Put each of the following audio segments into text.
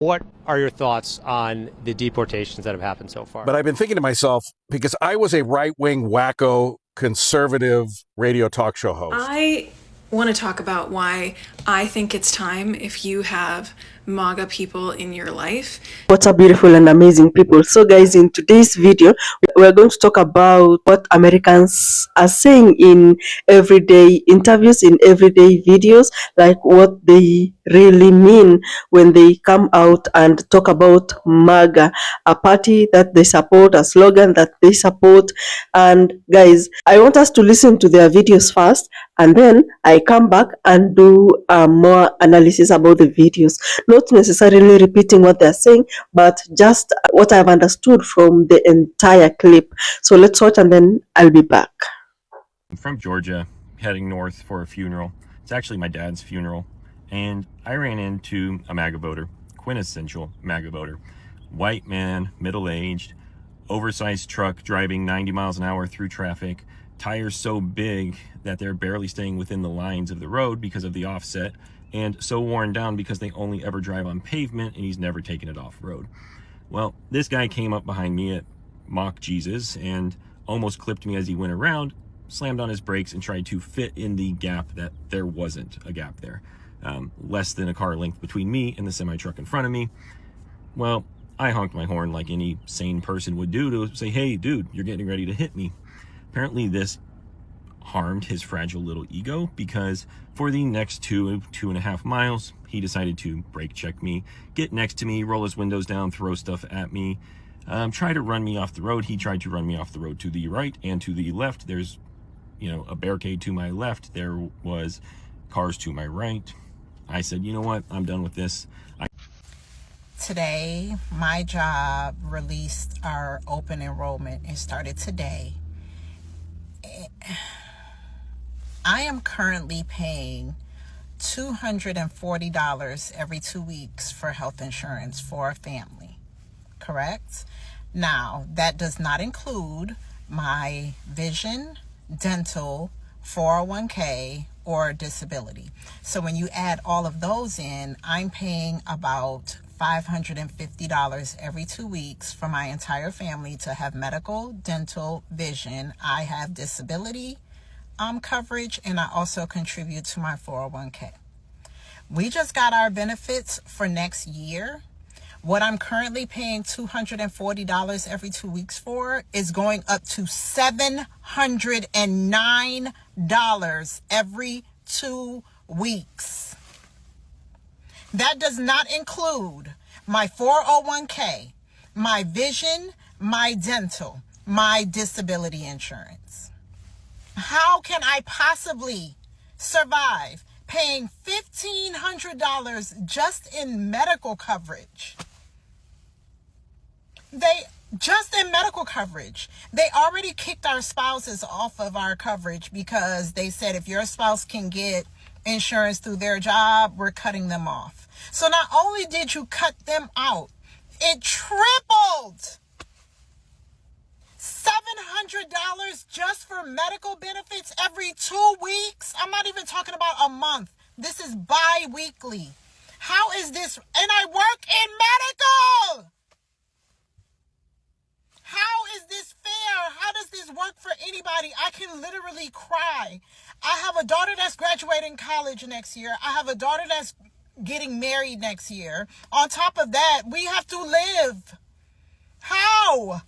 What are your thoughts on the deportations that have happened so far? But I've been thinking to myself, because I was a right wing, wacko, conservative radio talk show host. I want to talk about why I think it's time, if you have MAGA people in your life. What a beautiful and amazing people. So guys, in today's video, we're going to talk about what Americans are saying in everyday interviews, in everyday videos, like what they really mean when they come out and talk about MAGA, a party that they support, a slogan that they support. And guys, I want us to listen to their videos first, and then I come back and do more analysis about the videos, not necessarily repeating what they're saying, but just what I've understood from the entire clip. So let's watch and then I'll be back. I'm from Georgia, heading north for a funeral. It's actually my dad's funeral. And I ran into a MAGA voter, quintessential MAGA voter. White man, middle-aged, oversized truck driving 90 miles an hour through traffic, tires so big that they're barely staying within the lines of the road because of the offset, and so worn down because they only ever drive on pavement and he's never taken it off road. Well, this guy came up behind me at Mock Jesus and almost clipped me as he went around, slammed on his brakes and tried to fit in the gap that there wasn't a gap there. Less than a car length between me and the semi-truck in front of me. Well, I honked my horn like any sane person would do to say, hey, dude, you're getting ready to hit me. Apparently this harmed his fragile little ego, because for the next 2.5 miles, he decided to brake check me, get next to me, roll his windows down, throw stuff at me, try to run me off the road. He tried to run me off the road to the right and to the left. There's, a barricade to my left. There was cars to my right. I said, you know what? I'm done with this. Today, my job released our open enrollment. It started today. I am currently paying $240 every 2 weeks for health insurance for a family, correct? Now, that does not include my vision, dental, 401k, or disability. So when you add all of those in, I'm paying about $550 every 2 weeks for my entire family to have medical, dental, vision. I have disability coverage, and I also contribute to my 401k. We just got our benefits for next year. What I'm currently paying $240 every 2 weeks for is going up to $709 every 2 weeks. That does not include my 401k, my vision, my dental, my disability insurance. How can I possibly survive paying $1,500 just in medical coverage? They already kicked our spouses off of our coverage because they said if your spouse can get insurance through their job, we're cutting them off. So not only did you cut them out, it tripled. $700 just for medical benefits every 2 weeks. I'm not even talking about a month. This is bi-weekly. How is this? And I work in medical. How is this fair? How does this work for anybody? I can literally cry. I have a daughter that's graduating college next year. I have a daughter that's getting married next year. On top of that, we have to live. How?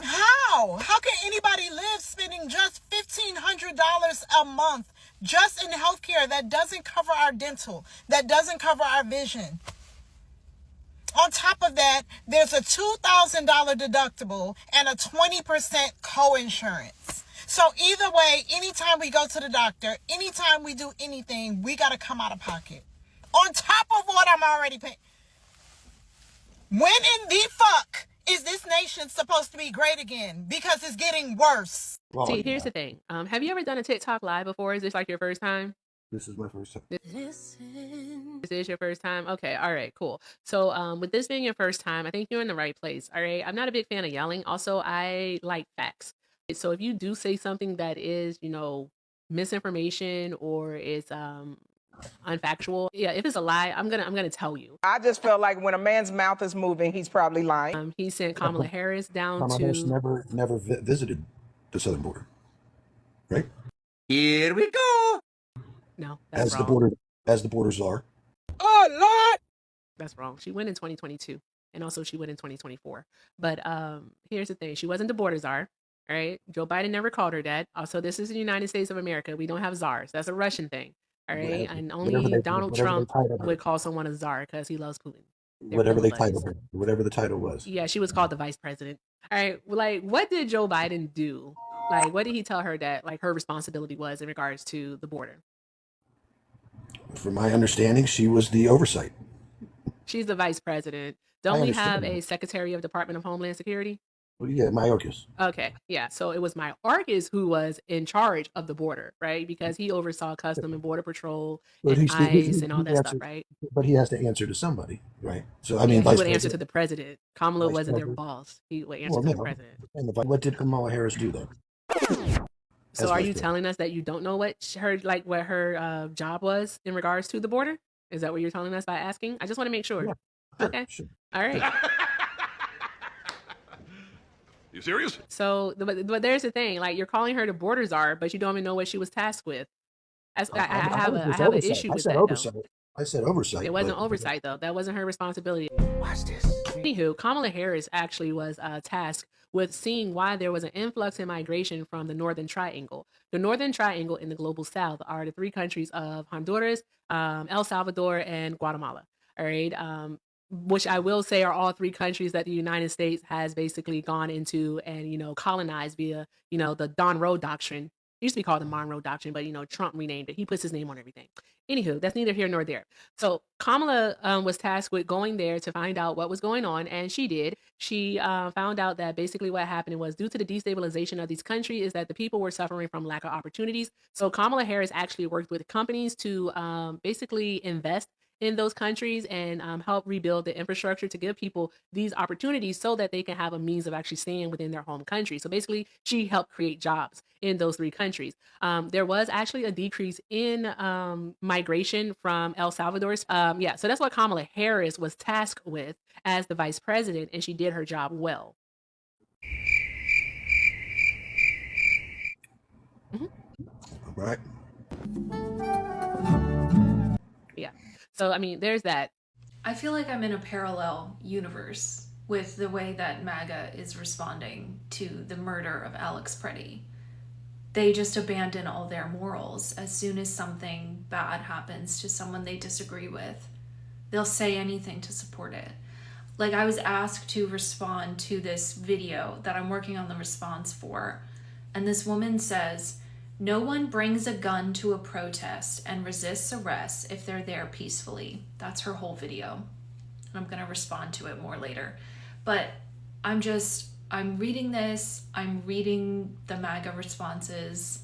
How can anybody live spending just $1,500 a month just in healthcare that doesn't cover our dental, that doesn't cover our vision? On top of that, there's a $2,000 deductible and a 20% co-insurance. So either way, anytime we go to the doctor, anytime we do anything, we got to come out of pocket. On top of what I'm already paying. When in the fuck is this nation supposed to be great again? Because it's getting worse. See, here's the thing. Have you ever done a TikTok live before? Is this like your first time? This is my first time. This is your first time? Okay, all right, cool. So with this being your first time, I think you're in the right place. All right. I'm not a big fan of yelling. Also, I like facts. So if you do say something that is, misinformation or is unfactual. Yeah, if it's a lie, I'm gonna tell you. I just feel like when a man's mouth is moving, he's probably lying. He sent Kamala Harris down Kamala Harris to never visited the southern border, right? Here we go. no, that's As wrong. the border czar. Oh, Lord! That's wrong. She went in 2022, and also she went in 2024. But here's the thing: she wasn't the border czar. All right, Joe Biden never called her that. Also, this is the United States of America. We don't have czars. That's a Russian thing. All right, and only Donald Trump would call someone a czar because he loves Putin. Whatever they titled her, whatever the title was. Yeah, she was called the vice president. All right, like what did Joe Biden do? Like, what did he tell her that like her responsibility was in regards to the border? From my understanding, she was the oversight. She's the vice president. Don't we have a secretary of Department of Homeland Security? Well, yeah, Mayorkas. Okay, yeah. So it was Mayorkas who was in charge of the border, right? Because he oversaw Custom and Border Patrol and ICE and all that stuff, right? But he has to answer to somebody, right? So I Yeah, mean, he would answer to the president. Kamala Vice wasn't their president. boss. He would answer to the president. And what did Kamala Harris do then? So are you telling us that you don't know what her job was in regards to the border? Is that what you're telling us by asking? I just want to make sure. Yeah, Okay. Sure. All right. You serious? So, but there's the thing. Like, you're calling her the border czar, but you don't even know what she was tasked with. I have an issue with that, though. I said oversight. It wasn't oversight, though. That wasn't her responsibility. Watch this. Anywho, Kamala Harris actually was tasked with seeing why there was an influx in migration from the Northern Triangle. The Northern Triangle in the Global South are the three countries of Honduras, El Salvador, and Guatemala. All right. Which I will say are all three countries that the United States has basically gone into and, colonized via, the Monroe Doctrine. It used to be called the Monroe Doctrine, but, Trump renamed it. He puts his name on everything. Anywho, that's neither here nor there. So Kamala was tasked with going there to find out what was going on, and she did. She found out that basically what happened was due to the destabilization of these countries is that the people were suffering from lack of opportunities. So Kamala Harris actually worked with companies to basically invest in those countries and help rebuild the infrastructure to give people these opportunities so that they can have a means of actually staying within their home country. So basically, she helped create jobs in those three countries. There was actually a decrease in migration from El Salvador. So that's what Kamala Harris was tasked with as the vice president, and she did her job well. Right. Yeah. So, I mean, there's that. I feel like I'm in a parallel universe with the way that MAGA is responding to the murder of Alex Preddy. They just abandon all their morals as soon as something bad happens to someone they disagree with. They'll say anything to support it. Like, I was asked to respond to this video that I'm working on the response for, and this woman says, "No one brings a gun to a protest and resists arrest if they're there peacefully." That's her whole video. I'm going to respond to it more later. But I'm reading this, I'm reading the MAGA responses,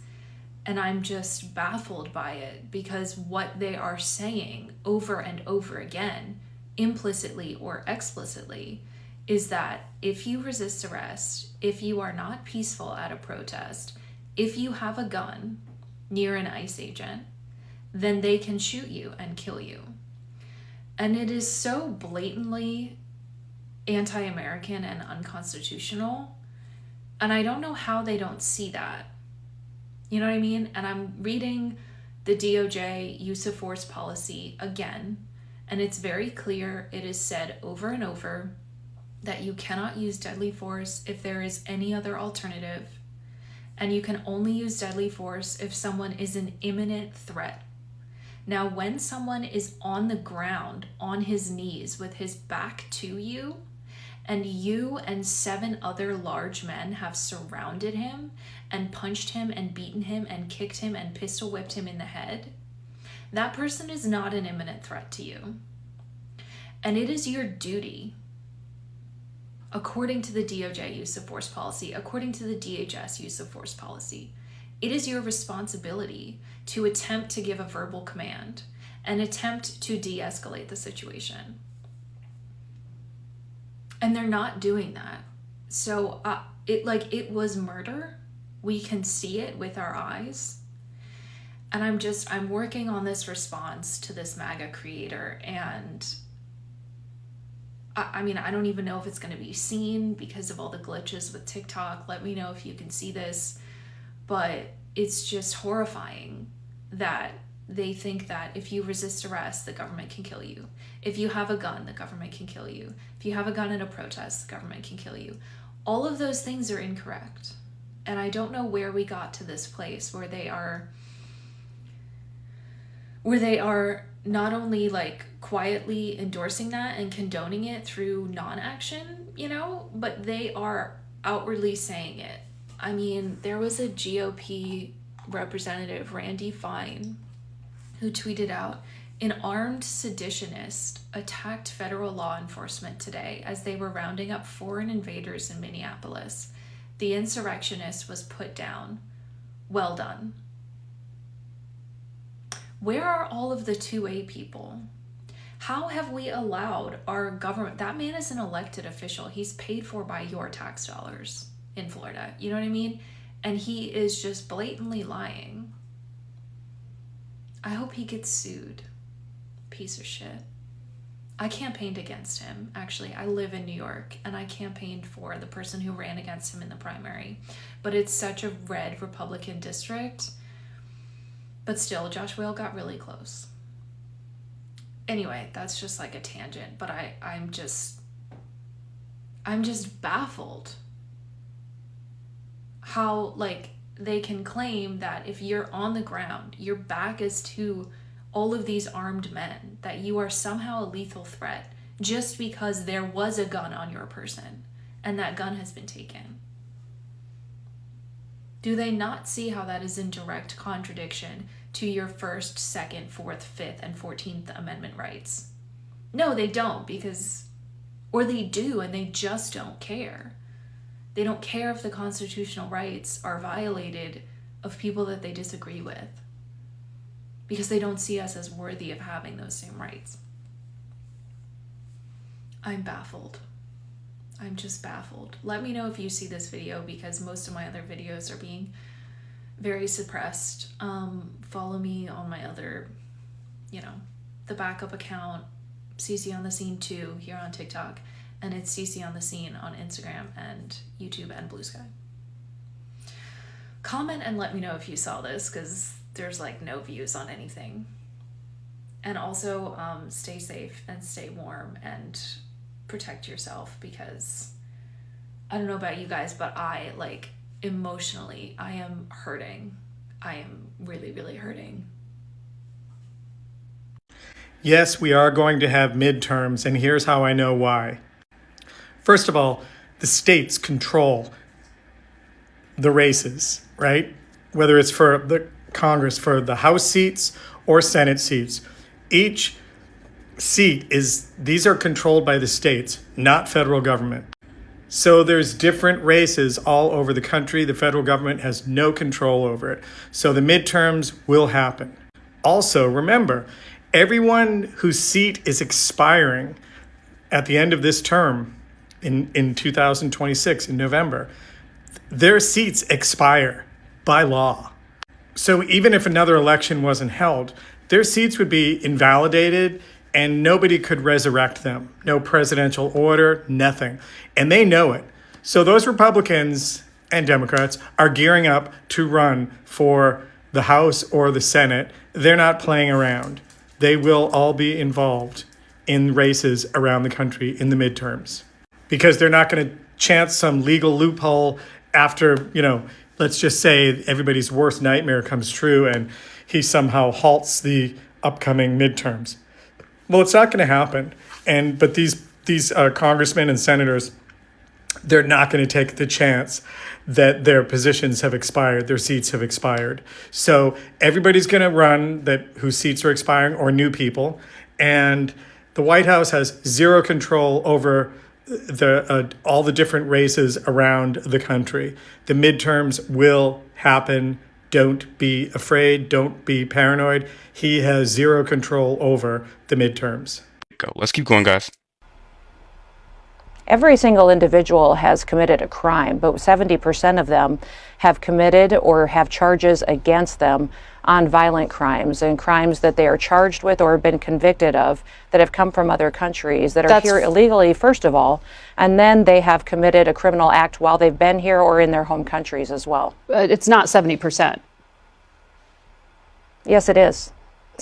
and I'm just baffled by it because what they are saying over and over again, implicitly or explicitly, is that if you resist arrest, if you are not peaceful at a protest, if you have a gun near an ICE agent, then they can shoot you and kill you. And it is so blatantly anti-American and unconstitutional. And I don't know how they don't see that. You know what I mean? And I'm reading the DOJ use of force policy again, and it's very clear. It is said over and over that you cannot use deadly force if there is any other alternative. And you can only use deadly force if someone is an imminent threat. Now, when someone is on the ground, on his knees, with his back to you, and you and 7 other large men have surrounded him and punched him and beaten him and kicked him and pistol whipped him in the head, that person is not an imminent threat to you. And it is your duty, according to the DOJ use of force policy, according to the DHS use of force policy, it is your responsibility to attempt to give a verbal command and attempt to de-escalate the situation. And they're not doing that. So it was murder. We can see it with our eyes. And I'm working on this response to this MAGA creator, and I mean, I don't even know if it's going to be seen because of all the glitches with TikTok. Let me know if you can see this, but it's just horrifying that they think that if you resist arrest, the government can kill you. If you have a gun, the government can kill you. If you have a gun in a protest, the government can kill you. All of those things are incorrect. And I don't know where we got to this place where they are not only like quietly endorsing that and condoning it through non-action, you know, but they are outwardly saying it. I mean, there was a GOP representative, Randy Fine, who tweeted out, "An armed seditionist attacked federal law enforcement today as they were rounding up foreign invaders in Minneapolis. The insurrectionist was put down. Well done." Where are all of the 2A people? How have we allowed our government? That man is an elected official. He's paid for by your tax dollars in Florida. You know what I mean? And he is just blatantly lying. I hope he gets sued. Piece of shit. I campaigned against him. Actually, I live in New York, and I campaigned for the person who ran against him in the primary. But it's such a red Republican district. But still, Josh Whale got really close. Anyway, that's just like a tangent, but I'm just baffled how, like, they can claim that if you're on the ground, your back is to all of these armed men, that you are somehow a lethal threat just because there was a gun on your person and that gun has been taken. Do they not see how that is in direct contradiction to your First, Second, Fourth, Fifth, and 14th Amendment rights? No, they don't, or they do and they just don't care. They don't care if the constitutional rights are violated of people that they disagree with, because they don't see us as worthy of having those same rights. I'm baffled. I'm just baffled. Let me know if you see this video, because most of my other videos are being very suppressed. Follow me on my other, the backup account, CC on the Scene 2 here on TikTok, and it's CC on the Scene on Instagram and YouTube and Blue Sky. Comment and let me know if you saw this, because there's like no views on anything. And also stay safe and stay warm and protect yourself, because I don't know about you guys, but emotionally, I am hurting. I am really, really hurting. Yes, we are going to have midterms, and here's how I know why. First of all, the states control the races, right? Whether it's for the Congress, for the House seats or Senate seats. Each seat these are controlled by the states, not federal government. So there's different races all over the country. The federal government has no control over it. So the midterms will happen. Also, remember, everyone whose seat is expiring at the end of this term in 2026, in November, their seats expire by law. So even if another election wasn't held, their seats would be invalidated and nobody could resurrect them. No presidential order, nothing. And they know it. So those Republicans and Democrats are gearing up to run for the House or the Senate. They're not playing around. They will all be involved in races around the country in the midterms, because they're not going to chance some legal loophole after, let's just say everybody's worst nightmare comes true and he somehow halts the upcoming midterms. Well, it's not going to happen. But these congressmen and senators, they're not going to take the chance that their positions have expired, their seats have expired. So everybody's going to run whose seats are expiring, or new people. And the White House has zero control over all the different races around the country. The midterms will happen. Don't be afraid. Don't be paranoid. He has zero control over the midterms. Go. Let's keep going, guys. Every single individual has committed a crime, but 70% of them have committed or have charges against them on violent crimes and crimes that they are charged with or have been convicted of that have come from other countries that are here illegally, first of all, and then they have committed a criminal act while they've been here or in their home countries as well. It's not 70%. Yes, it is.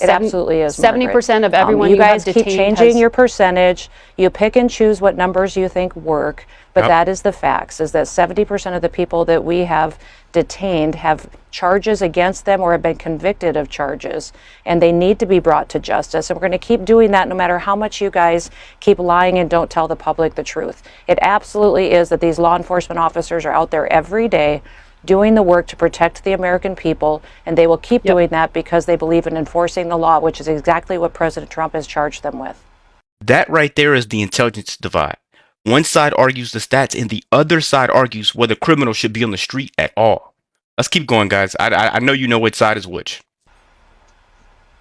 It absolutely is. 70% of everyone you guys have keep detained changing your percentage. You pick and choose what numbers you think work, but that is the facts, is that 70% of the people that we have detained have charges against them or have been convicted of charges, and they need to be brought to justice. And we're going to keep doing that no matter how much you guys keep lying and don't tell the public the truth. It absolutely is that these law enforcement officers are out there every day doing the work to protect the American people, and they will keep doing that because they believe in enforcing the law, which is exactly what President Trump has charged them with. That right there is the intelligence divide. One side argues the stats and the other side argues whether criminals should be on the street at all. Let's keep going, guys. I know you know which side is which.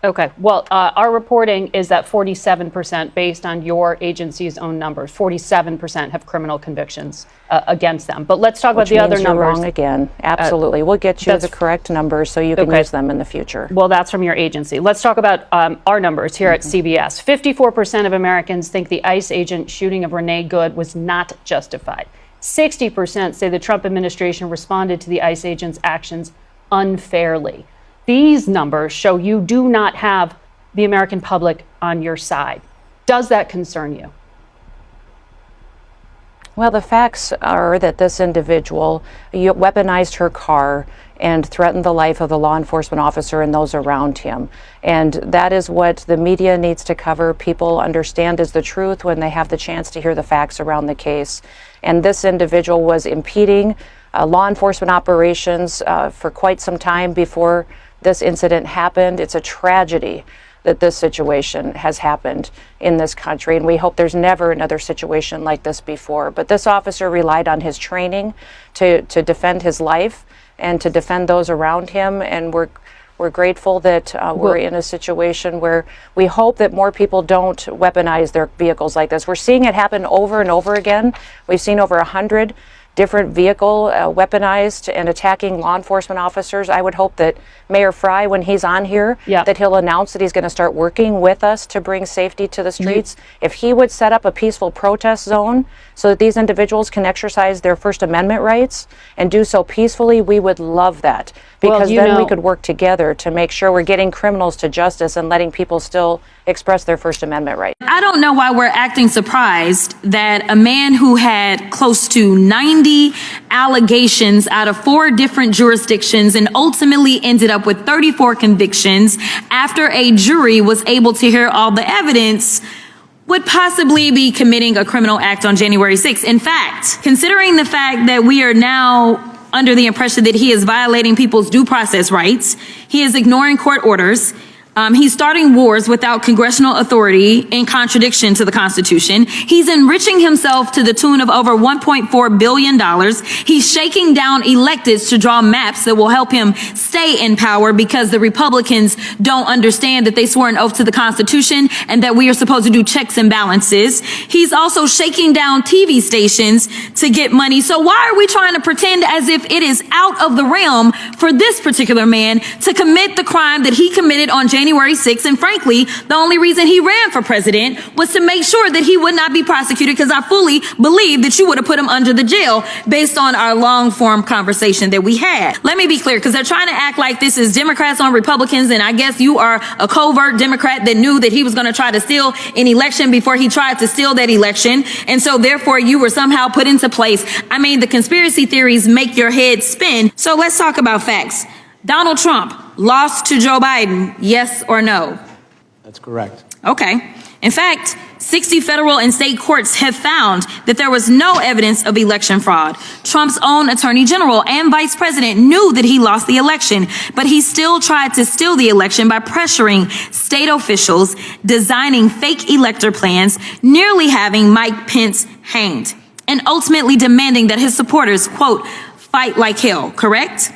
Okay. Well, our reporting is that 47%, based on your agency's own numbers, 47% have criminal convictions against them. But let's talk about the other numbers. You're wrong again. Absolutely. We'll get you the correct numbers so you can use them in the future. Well, that's from your agency. Let's talk about our numbers here at CBS. 54% of Americans think the ICE agent shooting of Renee Good was not justified. 60% say the Trump administration responded to the ICE agent's actions unfairly. These numbers show you do not have the American public on your side. Does that concern you? Well, the facts are that this individual weaponized her car and threatened the life of the law enforcement officer and those around him. And that is what the media needs to cover. People understand is the truth when they have the chance to hear the facts around the case. And this individual was impeding law enforcement operations for quite some time before this incident happened. It's a tragedy that this situation has happened in this country, and we hope there's never another situation like this before. But this officer relied on his training to defend his life and to defend those around him, and we're grateful that we're in a situation where we hope that more people don't weaponize their vehicles like this. We're seeing it happen over and over again. We've seen over 100 different vehicle weaponized and attacking law enforcement officers. I would hope that Mayor Fry, when he's on here, that he'll announce that he's going to start working with us to bring safety to the streets. If he would set up a peaceful protest zone so that these individuals can exercise their First Amendment rights and do so peacefully, we would love that. Because then we could work together to make sure we're getting criminals to justice and letting people still express their First Amendment rights. I don't know why we're acting surprised that a man who had close to 90 allegations out of 4 different jurisdictions and ultimately ended up with 34 convictions after a jury was able to hear all the evidence would possibly be committing a criminal act on January 6th. In fact, considering the fact that we are now under the impression that he is violating people's due process rights, he is ignoring court orders, he's starting wars without congressional authority in contradiction to the Constitution. He's enriching himself to the tune of over $1.4 billion. He's shaking down electeds to draw maps that will help him stay in power because the Republicans don't understand that they swore an oath to the Constitution and that we are supposed to do checks and balances. He's also shaking down TV stations to get money. So why are we trying to pretend as if it is out of the realm for this particular man to commit the crime that he committed on January 6th. And frankly, the only reason he ran for president was to make sure that he would not be prosecuted, because I fully believe that you would have put him under the jail based on our long form conversation that we had. Let me be clear, because they're trying to act like this is Democrats on Republicans. And I guess you are a covert Democrat that knew that he was going to try to steal an election before he tried to steal that election. And so therefore you were somehow put into place. I mean, the conspiracy theories make your head spin. So let's talk about facts. Donald Trump lost to Joe Biden, yes or no? That's correct. Okay. In fact, 60 federal and state courts have found that there was no evidence of election fraud. Trump's own attorney general and vice president knew that he lost the election, but he still tried to steal the election by pressuring state officials, designing fake elector plans, nearly having Mike Pence hanged, and ultimately demanding that his supporters, quote, fight like hell, correct?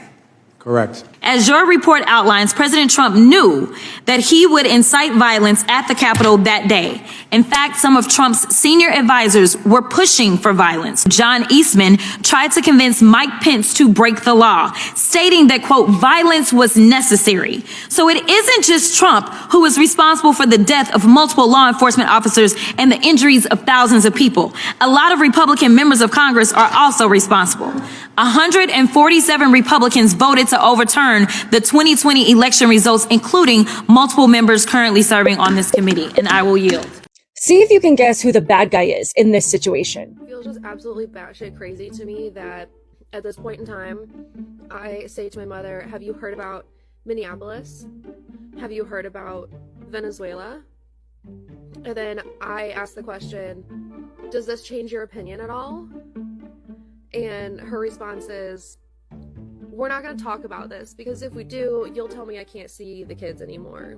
Correct. As your report outlines, President Trump knew that he would incite violence at the Capitol that day. In fact, some of Trump's senior advisors were pushing for violence. John Eastman tried to convince Mike Pence to break the law, stating that, quote, violence was necessary. So it isn't just Trump who is responsible for the death of multiple law enforcement officers and the injuries of thousands of people. A lot of Republican members of Congress are also responsible. 147 Republicans voted to overturn the 2020 election results, including multiple members currently serving on this committee. And I will yield. See if you can guess who the bad guy is in this situation. It feels just absolutely batshit crazy to me that at this point in time, I say to my mother, have you heard about Minneapolis? Have you heard about Venezuela? And then I ask the question, does this change your opinion at all? And her response is, we're not going to talk about this because if we do, you'll tell me I can't see the kids anymore.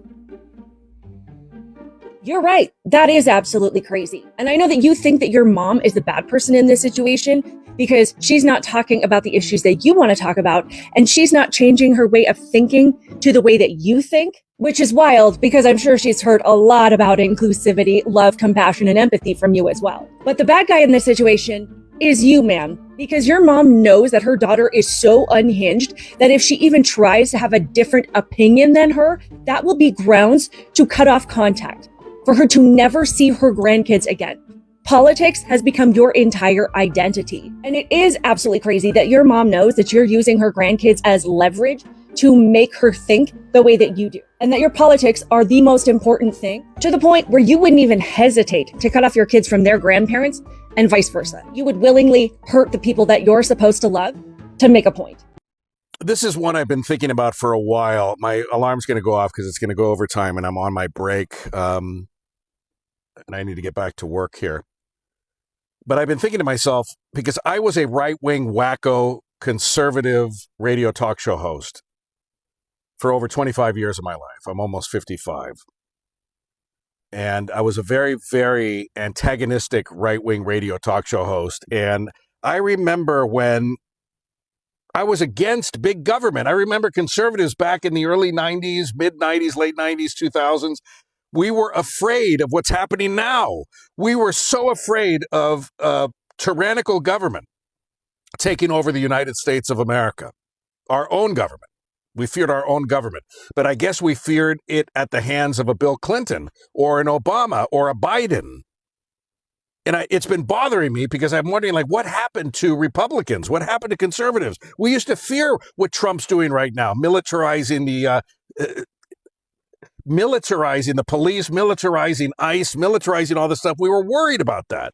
You're right. That is absolutely crazy. And I know that you think that your mom is the bad person in this situation because she's not talking about the issues that you want to talk about, and she's not changing her way of thinking to the way that you think, which is wild because I'm sure she's heard a lot about inclusivity, love, compassion, and empathy from you as well. But the bad guy in this situation is you, man, because your mom knows that her daughter is so unhinged that if she even tries to have a different opinion than her, that will be grounds to cut off contact, for her to never see her grandkids again. Politics has become your entire identity. And it is absolutely crazy that your mom knows that you're using her grandkids as leverage to make her think the way that you do, and that your politics are the most important thing, to the point where you wouldn't even hesitate to cut off your kids from their grandparents and vice versa. You would willingly hurt the people that you're supposed to love to make a point. This is one I've been thinking about for a while. My alarm's going to go off because it's going to go over time and I'm on my break. And I need to get back to work here. But I've been thinking to myself, because I was a right-wing wacko conservative radio talk show host for over 25 years of my life. I'm almost 55. And I was a very, very antagonistic right-wing radio talk show host. And I remember when I was against big government. I remember conservatives back in the early 90s, mid-90s, late 90s, 2000s. We were afraid of what's happening now. We were so afraid of tyrannical government taking over the United States of America, our own government. We feared our own government. But I guess we feared it at the hands of a Bill Clinton or an Obama or a Biden. And it's been bothering me because I'm wondering, like, what happened to Republicans? What happened to conservatives? We used to fear what Trump's doing right now, militarizing the police, militarizing ICE, militarizing all this stuff. We were worried about that.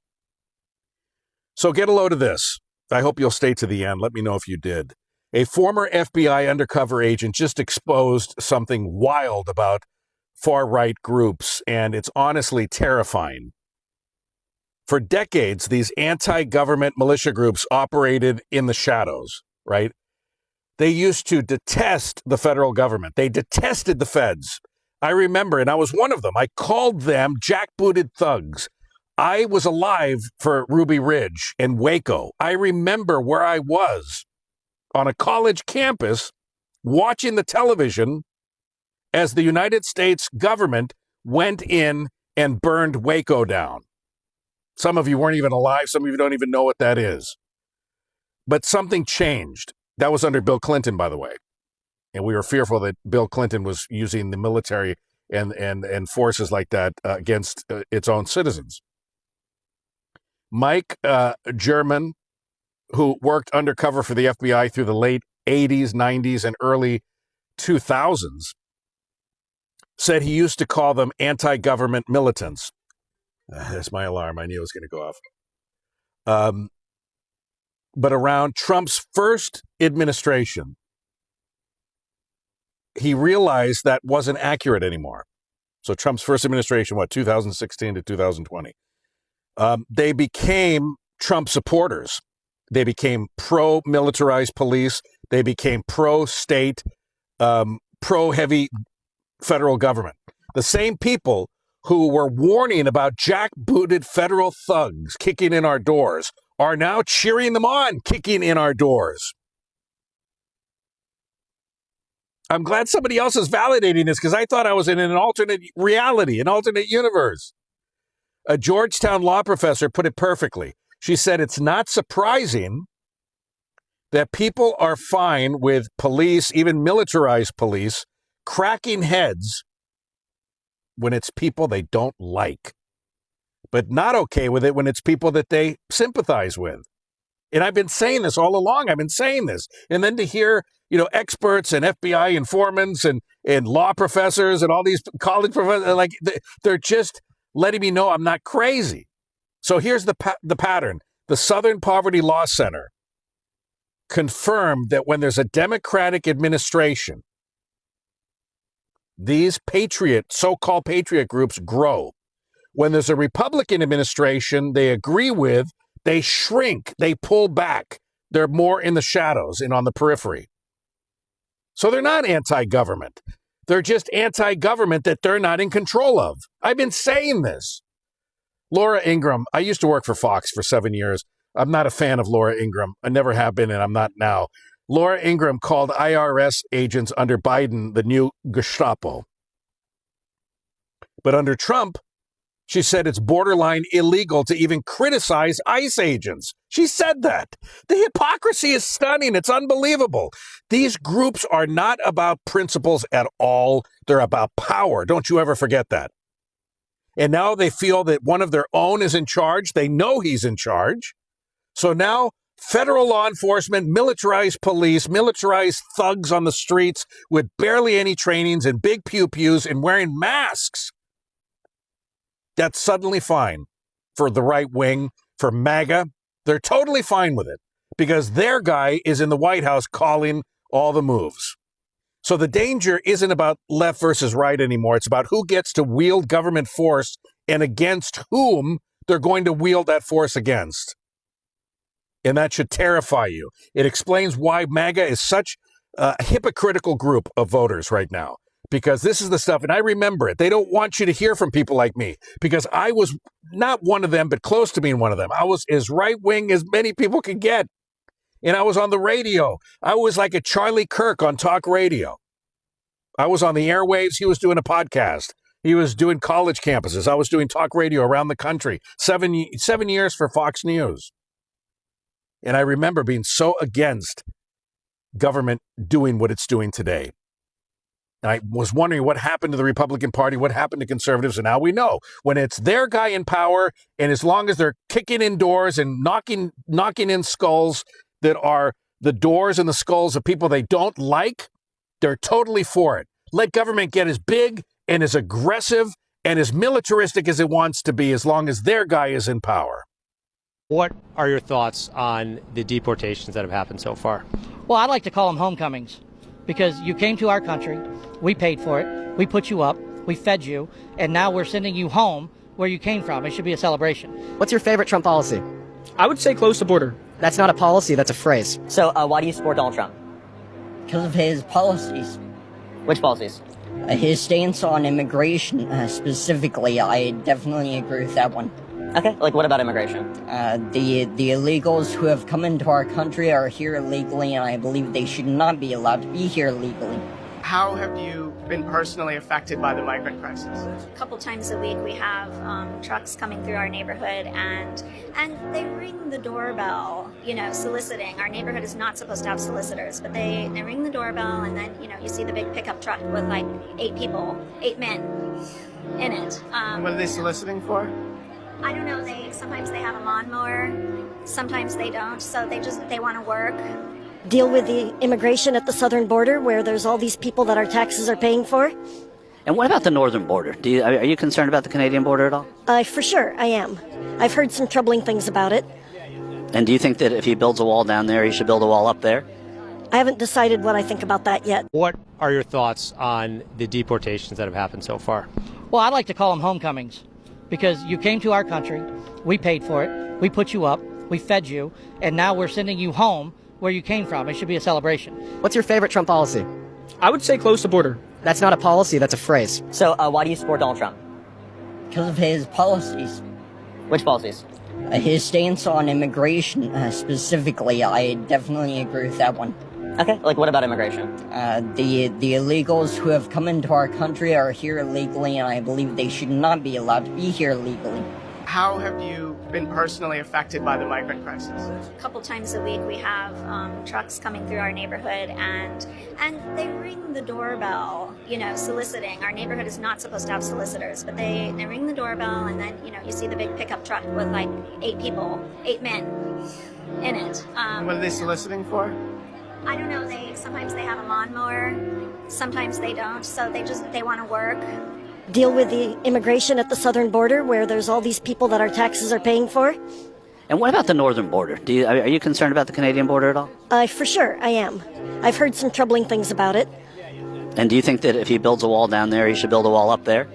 So get a load of this. I hope you'll stay to the end. Let me know if you did. A former FBI undercover agent just exposed something wild about far-right groups, and it's honestly terrifying. For decades, these anti-government militia groups operated in the shadows, right? They used to detest the federal government. They detested the feds. I remember, and I was one of them. I called them jackbooted thugs. I was alive for Ruby Ridge and Waco. I remember where I was on a college campus watching the television as the United States government went in and burned Waco down. Some of you weren't even alive. Some of you don't even know what that is. But something changed. That was under Bill Clinton, by the way. And we were fearful that Bill Clinton was using the military and forces like that against its own citizens. Mike German, who worked undercover for the FBI through the late 80s, 90s, and early 2000s, said he used to call them anti-government militants. That's my alarm. I knew it was going to go off. But around Trump's first administration, he realized that wasn't accurate anymore. So Trump's first administration, 2016 to 2020? They became Trump supporters. They became pro-militarized police. They became pro-state, pro-heavy federal government. The same people who were warning about jackbooted federal thugs kicking in our doors are now cheering them on, kicking in our doors. I'm glad somebody else is validating this because I thought I was in an alternate reality, an alternate universe. A Georgetown law professor put it perfectly. She said it's not surprising that people are fine with police, even militarized police, cracking heads when it's people they don't like, but not okay with it when it's people that they sympathize with. And I've been saying this all along. I've been saying this. And then to hear, experts and FBI informants and law professors and all these college professors, like they're just letting me know I'm not crazy. So here's the pattern. The Southern Poverty Law Center confirmed that when there's a Democratic administration, these so-called patriot groups grow. When there's a Republican administration they agree with, they shrink, they pull back. They're more in the shadows and on the periphery. So they're not anti-government. They're just anti-government that they're not in control of. I've been saying this. Laura Ingraham, I used to work for Fox for 7 years. I'm not a fan of Laura Ingraham. I never have been, and I'm not now. Laura Ingraham called IRS agents under Biden the new Gestapo. But under Trump, she said it's borderline illegal to even criticize ICE agents. She said that. The hypocrisy is stunning. It's unbelievable. These groups are not about principles at all. They're about power. Don't you ever forget that. And now they feel that one of their own is in charge. They know he's in charge. So now federal law enforcement, militarized police, militarized thugs on the streets with barely any trainings and big pew-pews and wearing masks. That's suddenly fine for the right wing, for MAGA. They're totally fine with it because their guy is in the White House calling all the moves. So the danger isn't about left versus right anymore. It's about who gets to wield government force and against whom they're going to wield that force against. And that should terrify you. It explains why MAGA is such a hypocritical group of voters right now. Because this is the stuff, and I remember it. They don't want you to hear from people like me because I was not one of them, but close to being one of them. I was as right-wing as many people could get. And I was on the radio. I was like a Charlie Kirk on talk radio. I was on the airwaves. He was doing a podcast. He was doing college campuses. I was doing talk radio around the country. 7 years for Fox News. And I remember being so against government doing what it's doing today. And I was wondering what happened to the Republican Party, what happened to conservatives, and now we know. When it's their guy in power, and as long as they're kicking in doors and knocking in skulls that are the doors and the skulls of people they don't like, they're totally for it. Let government get as big and as aggressive and as militaristic as it wants to be as long as their guy is in power. What are your thoughts on the deportations that have happened so far? Well, I'd like to call them homecomings. Because you came to our country, we paid for it, we put you up, we fed you, and now we're sending you home where you came from. It should be a celebration. What's your favorite Trump policy? I would say close the border. That's not a policy, that's a phrase. So why do you support Donald Trump? Because of his policies. Which policies? His stance on immigration specifically, I definitely agree with that one. Okay, like what about immigration? The illegals who have come into our country are here illegally, and I believe they should not be allowed to be here legally. How have you been personally affected by the migrant crisis? A couple times a week we have trucks coming through our neighborhood, and they ring the doorbell, soliciting. Our neighborhood is not supposed to have solicitors, but they ring the doorbell, and then, you see the big pickup truck with like 8 men in it. What are they soliciting for? I don't know, sometimes they have a lawnmower, sometimes they don't, so they want to work. Deal with the immigration at the southern border where there's all these people that our taxes are paying for. And what about the northern border? Are you concerned about the Canadian border at all? For sure, I am. I've heard some troubling things about it. And do you think that if he builds a wall down there, he should build a wall up there? I haven't decided what I think about that yet. What are your thoughts on the deportations that have happened so far? Well, I'd like to call them homecomings. Because you came to our country, we paid for it, we put you up, we fed you, and now we're sending you home where you came from. It should be a celebration. What's your favorite Trump policy? I would say close the border. That's not a policy, that's a phrase. So why do you support Donald Trump? Because of his policies. Which policies? His stance on immigration specifically, I definitely agree with that one. Okay, like what about immigration? The illegals who have come into our country are here illegally, and I believe they should not be allowed to be here legally. How have you been personally affected by the migrant crisis? A couple times a week we have trucks coming through our neighborhood and they ring the doorbell, you know, soliciting. Our neighborhood is not supposed to have solicitors, but they ring the doorbell, and then, you know, you see the big pickup truck with like 8 men in it. What are they soliciting for? I don't know. Sometimes they have a lawnmower, sometimes they don't. So they want to work. Deal with the immigration at the southern border where there's all these people that our taxes are paying for? And what about the northern border? Are you concerned about the Canadian border at all? For sure, I am. I've heard some troubling things about it. And do you think that if he builds a wall down there, he should build a wall up there?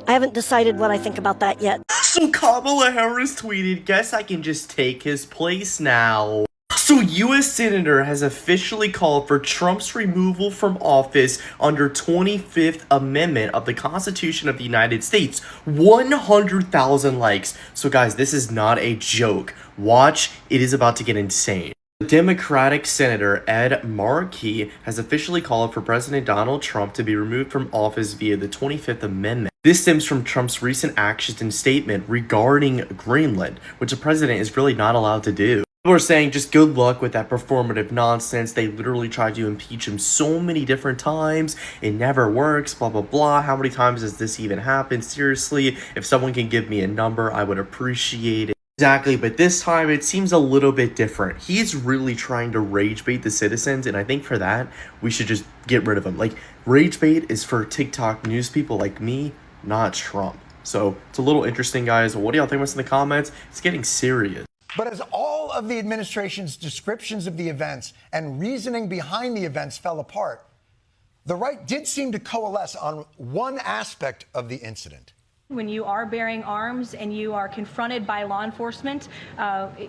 I haven't decided what I think about that yet. So Kamala Harris tweeted, "Guess I can just take his place now." So U.S. Senator has officially called for Trump's removal from office under 25th Amendment of the Constitution of the United States. 100,000 likes. So guys, this is not a joke. Watch, it is about to get insane. Democratic Senator Ed Markey has officially called for President Donald Trump to be removed from office via the 25th Amendment. This stems from Trump's recent actions and statement regarding Greenland, which the president is really not allowed to do. People are saying just good luck with that performative nonsense. They literally tried to impeach him so many different times. It never works, blah, blah, blah. How many times has this even happened? Seriously, if someone can give me a number, I would appreciate it. Exactly, but this time it seems a little bit different. He's really trying to rage bait the citizens, and I think for that, we should just get rid of him. Like, rage bait is for TikTok news people like me, not Trump. So, it's a little interesting, guys. What do y'all think about this in the comments? It's getting serious. But as all of the administration's descriptions of the events and reasoning behind the events fell apart, the right did seem to coalesce on one aspect of the incident. When you are bearing arms and you are confronted by law enforcement,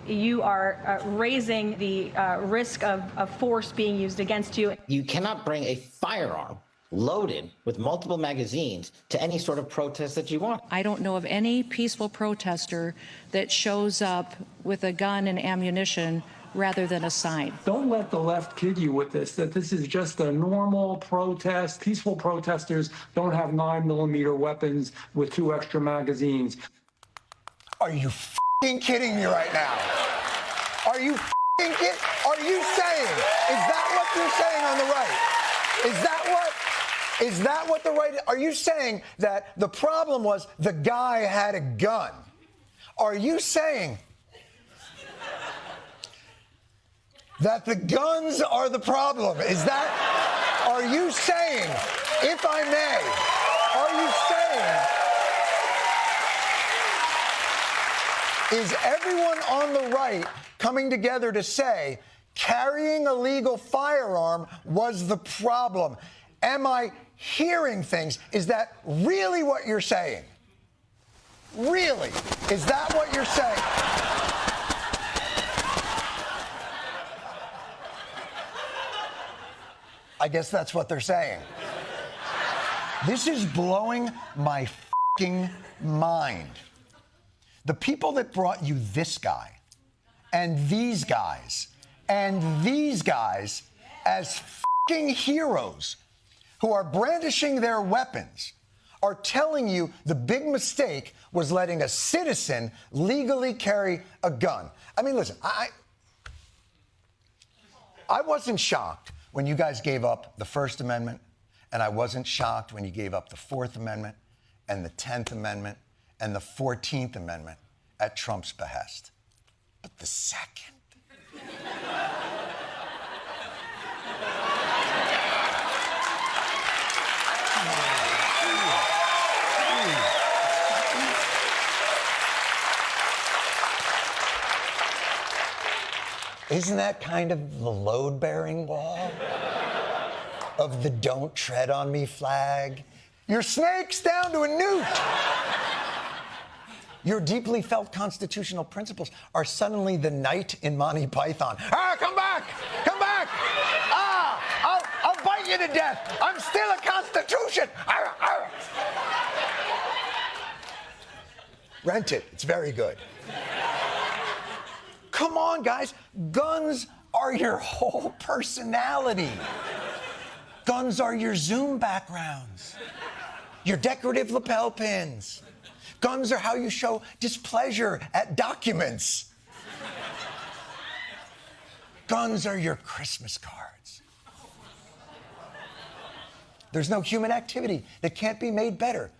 you are raising the risk of force being used against you. You cannot bring a firearm loaded with multiple magazines to any sort of protest that you want. I don't know of any peaceful protester that shows up with a gun and ammunition rather than a sign. Don't let the left kid you with this, that this is just a normal protest. Peaceful protesters don't have 9mm weapons with 2 extra magazines. Are you f***ing kidding me right now? Are you f***ing kidding? Are you saying, is that what you're saying on the right? Is that what the right, are you saying that the problem was the guy had a gun? Are you saying that the guns are the problem? Are you saying, if I may, is everyone on the right coming together to say carrying a legal firearm was the problem? Am I hearing things? Is that really what you're saying? Really? Is that what you're saying? I guess that's what they're saying. This is blowing my f***ing mind. The people that brought you this guy and these guys and these guys as f***ing heroes who are brandishing their weapons are telling you the big mistake was letting a citizen legally carry a gun. I mean, listen, I wasn't shocked when you guys gave up the First Amendment, and I wasn't shocked when you gave up the Fourth Amendment and the 10th Amendment and the 14th Amendment at Trump's behest. But the second... Isn't that kind of the load-bearing wall of the don't tread on me flag? Your snake's down to a newt. Your deeply felt constitutional principles are suddenly the knight in Monty Python. Ah, come back! Come back! Ah, I'll bite you to death. I'm still a constitution. Arr, arr. Rent it. It's very good. Come on, guys. Guns are your whole personality. Guns are your Zoom backgrounds, your decorative lapel pins. Guns are how you show displeasure at documents. Guns are your Christmas cards. There's no human activity that can't be made better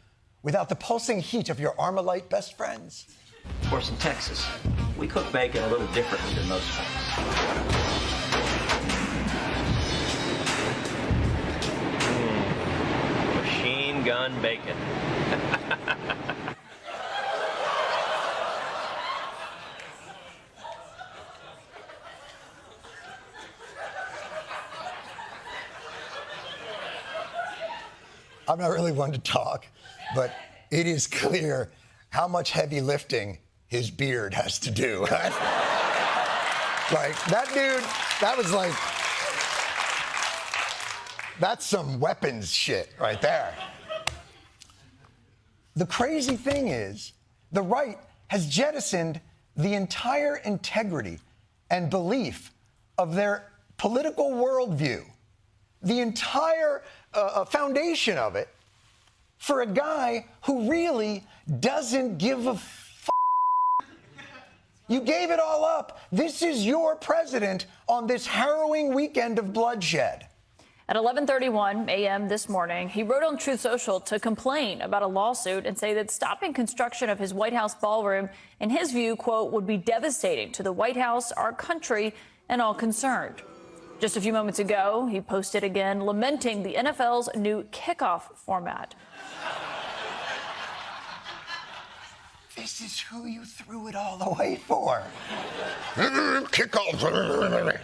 without the pulsing heat of your Armalite best friends. Of course, in Texas, we cook bacon a little differently than most folks. Machine gun bacon. I'm not really one to talk, but it is clear how much heavy lifting his beard has to do. Like, that dude, that was like, that's some weapons shit right there. The crazy thing is, the right has jettisoned the entire integrity and belief of their political worldview, the entire foundation of it, for a guy who really doesn't give a f***. You gave it all up. This is your president on this harrowing weekend of bloodshed. At 11:31 a.m. this morning, he wrote on Truth Social to complain about a lawsuit and say that stopping construction of his White House ballroom, in his view, quote, would be devastating to the White House, our country, and all concerned. Just a few moments ago, he posted again lamenting the NFL's new kickoff format. This is who you threw it all away for. Kickoff.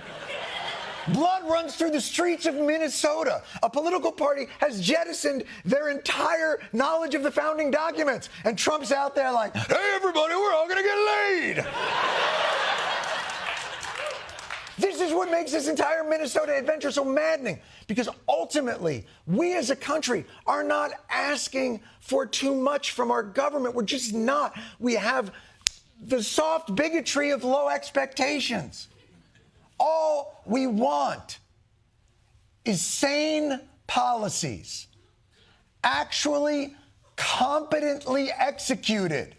Blood runs through the streets of Minnesota. A political party has jettisoned their entire knowledge of the founding documents. And Trump's out there like, hey, everybody, we're all going to get laid. This is what makes this entire Minnesota adventure so maddening, because ultimately, we as a country are not asking for too much from our government. We're just not. We have the soft bigotry of low expectations. All we want is sane policies, actually competently executed,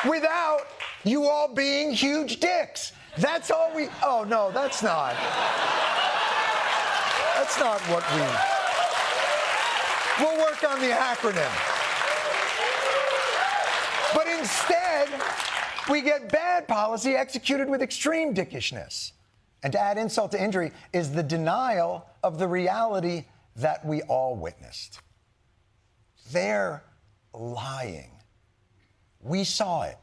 without you all being huge dicks. That's all we... Oh, no, that's not. That's not what we... We'll work on the acronym. But instead, we get bad policy executed with extreme dickishness. And to add insult to injury is the denial of the reality that we all witnessed. They're lying. We saw it.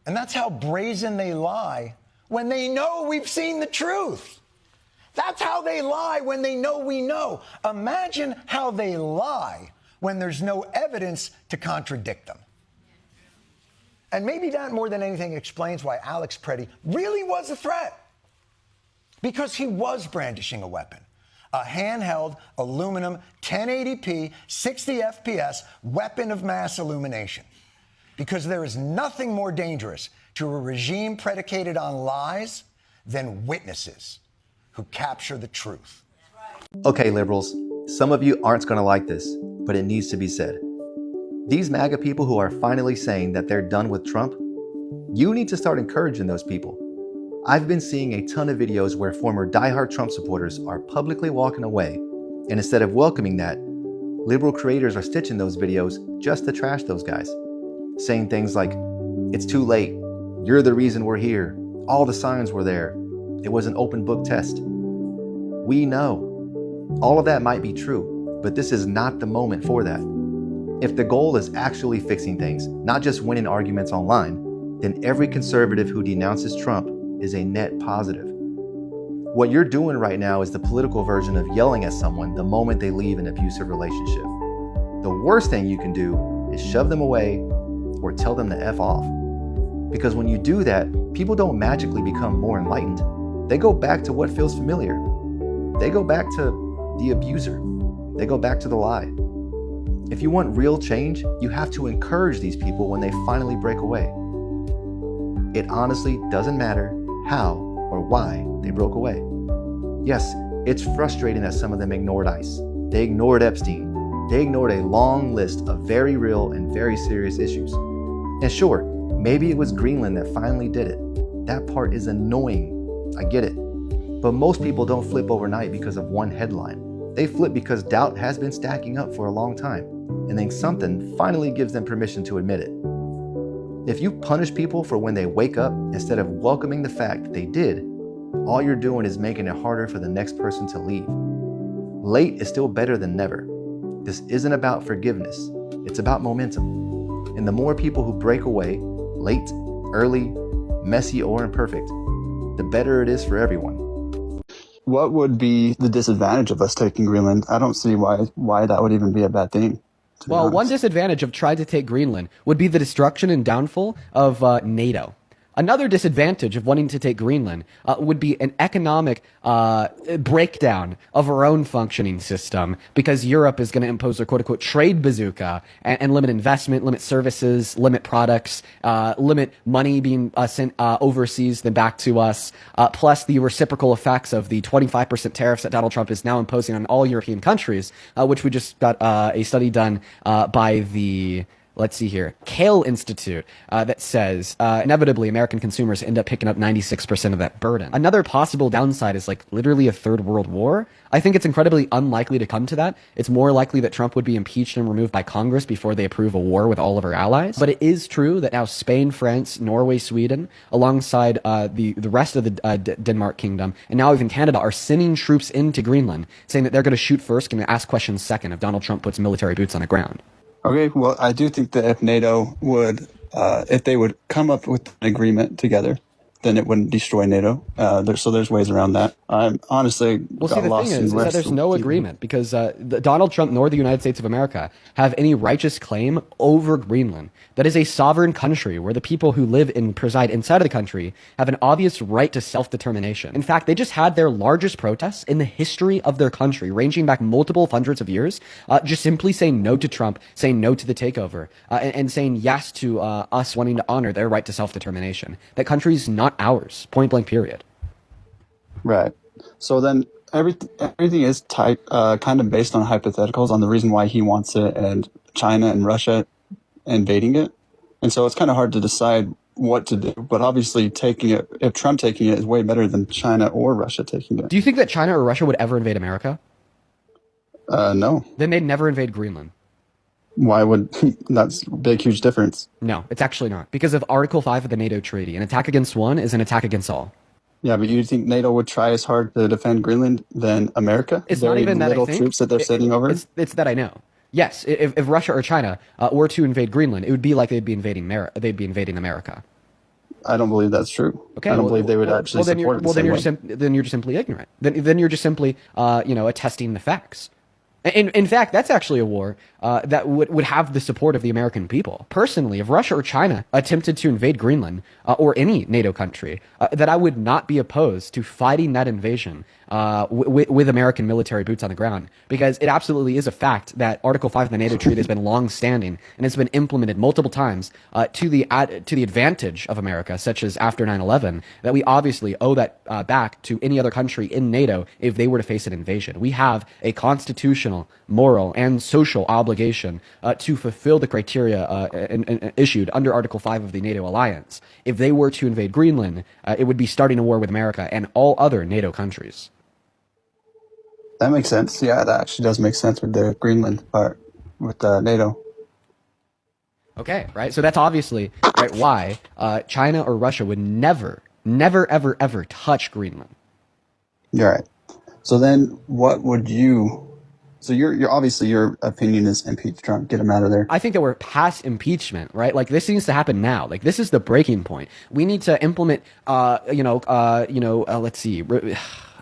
And that's how brazen they lie when they know we've seen the truth. That's how they lie when they know we know. Imagine how they lie when there's no evidence to contradict them. And maybe that more than anything explains why Alex Preddy really was a threat. Because he was brandishing a weapon. A handheld, aluminum, 1080p, 60 FPS weapon of mass illumination. Because there is nothing more dangerous to a regime predicated on lies than witnesses who capture the truth. Okay, liberals, some of you aren't going to like this, but it needs to be said. These MAGA people who are finally saying that they're done with Trump, you need to start encouraging those people. I've been seeing a ton of videos where former diehard Trump supporters are publicly walking away, and instead of welcoming that, liberal creators are stitching those videos just to trash those guys. Saying things like, it's too late, you're the reason we're here, all the signs were there, it was an open book test. We know. All of that might be true, but this is not the moment for that. If the goal is actually fixing things, not just winning arguments online, then every conservative who denounces Trump is a net positive. What you're doing right now is the political version of yelling at someone the moment they leave an abusive relationship. The worst thing you can do is shove them away or tell them to F off. Because when you do that, people don't magically become more enlightened. They go back to what feels familiar. They go back to the abuser. They go back to the lie. If you want real change, you have to encourage these people when they finally break away. It honestly doesn't matter how or why they broke away. Yes, it's frustrating that some of them ignored ICE. They ignored Epstein. They ignored a long list of very real and very serious issues. And sure, maybe it was Greenland that finally did it. That part is annoying. I get it. But most people don't flip overnight because of one headline. They flip because doubt has been stacking up for a long time, and then something finally gives them permission to admit it. If you punish people for when they wake up instead of welcoming the fact that they did, all you're doing is making it harder for the next person to leave. Late is still better than never. This isn't about forgiveness, it's about momentum. And the more people who break away, late, early, messy, or imperfect, the better it is for everyone. What would be the disadvantage of us taking Greenland? I don't see why that would even be a bad thing. Well, one disadvantage of trying to take Greenland would be the destruction and downfall of NATO. Another disadvantage of wanting to take Greenland would be an economic breakdown of our own functioning system, because Europe is going to impose their quote-unquote trade bazooka and limit investment, limit services, limit products, limit money being sent overseas then back to us, plus the reciprocal effects of the 25% tariffs that Donald Trump is now imposing on all European countries, which we just got a study done by the... Let's see here, Kale Institute, that says inevitably American consumers end up picking up 96% of that burden. Another possible downside is like literally a third world war. I think it's incredibly unlikely to come to that. It's more likely that Trump would be impeached and removed by Congress before they approve a war with all of our allies. But it is true that now Spain, France, Norway, Sweden, alongside the rest of the Denmark kingdom, and now even Canada, are sending troops into Greenland, saying that they're going to shoot first and ask questions second if Donald Trump puts military boots on the ground. Okay, well, I do think that if NATO would, if they would come up with an agreement together, then it wouldn't destroy NATO. So there's ways around that. I'm honestly well, see, the thing is that there's no agreement because Donald Trump nor the United States of America have any righteous claim over Greenland. That is a sovereign country where the people who live and preside inside of the country have an obvious right to self-determination. In fact, they just had their largest protests in the history of their country, ranging back multiple hundreds of years, just simply saying no to Trump, saying no to the takeover, and saying yes to us wanting to honor their right to self-determination. That country's not ours, point blank period. Right. So then everything is tight, kind of based on hypotheticals on the reason why he wants it and China and Russia invading it. And so it's kind of hard to decide what to do. But obviously taking it, if Trump taking it is way better than China or Russia taking it. Do you think that China or Russia would ever invade America? No. Then they'd never invade Greenland. Why would that's a big, huge difference? No, it's actually not. Because of Article 5 of the NATO Treaty. An attack against one is an attack against all. Yeah, but you think NATO would try as hard to defend Greenland than America? It's not even that I think. Little troops that they're sending over? It's that I know. Yes, if Russia or China were to invade Greenland, it would be like they'd be invading America. I don't believe that's true. Okay, I don't believe they would actually support it. Well, then you're just simply ignorant. Then you're just simply attesting the facts. In fact, that's actually a war that would have the support of the American people. Personally, if Russia or China attempted to invade Greenland or any NATO country, that I would not be opposed to fighting that invasion with American military boots on the ground, because it absolutely is a fact that Article 5 of the NATO Treaty has been long-standing and has been implemented multiple times to the advantage of America, such as after 9/11, that we obviously owe that back to any other country in NATO if they were to face an invasion. We have a constitutional, moral, and social obligation to fulfill the criteria issued under Article 5 of the NATO alliance. If they were to invade Greenland, it would be starting a war with America and all other NATO countries. That makes sense. Yeah, that actually does make sense with the Greenland part, with NATO. Okay, right? So that's obviously right why China or Russia would never, ever, ever touch Greenland. You're right. So then what would you... So you're obviously your opinion is impeach Trump, get him out of there. I think that we're past impeachment, right? Like this needs to happen now. Like this is the breaking point. We need to implement, let's see,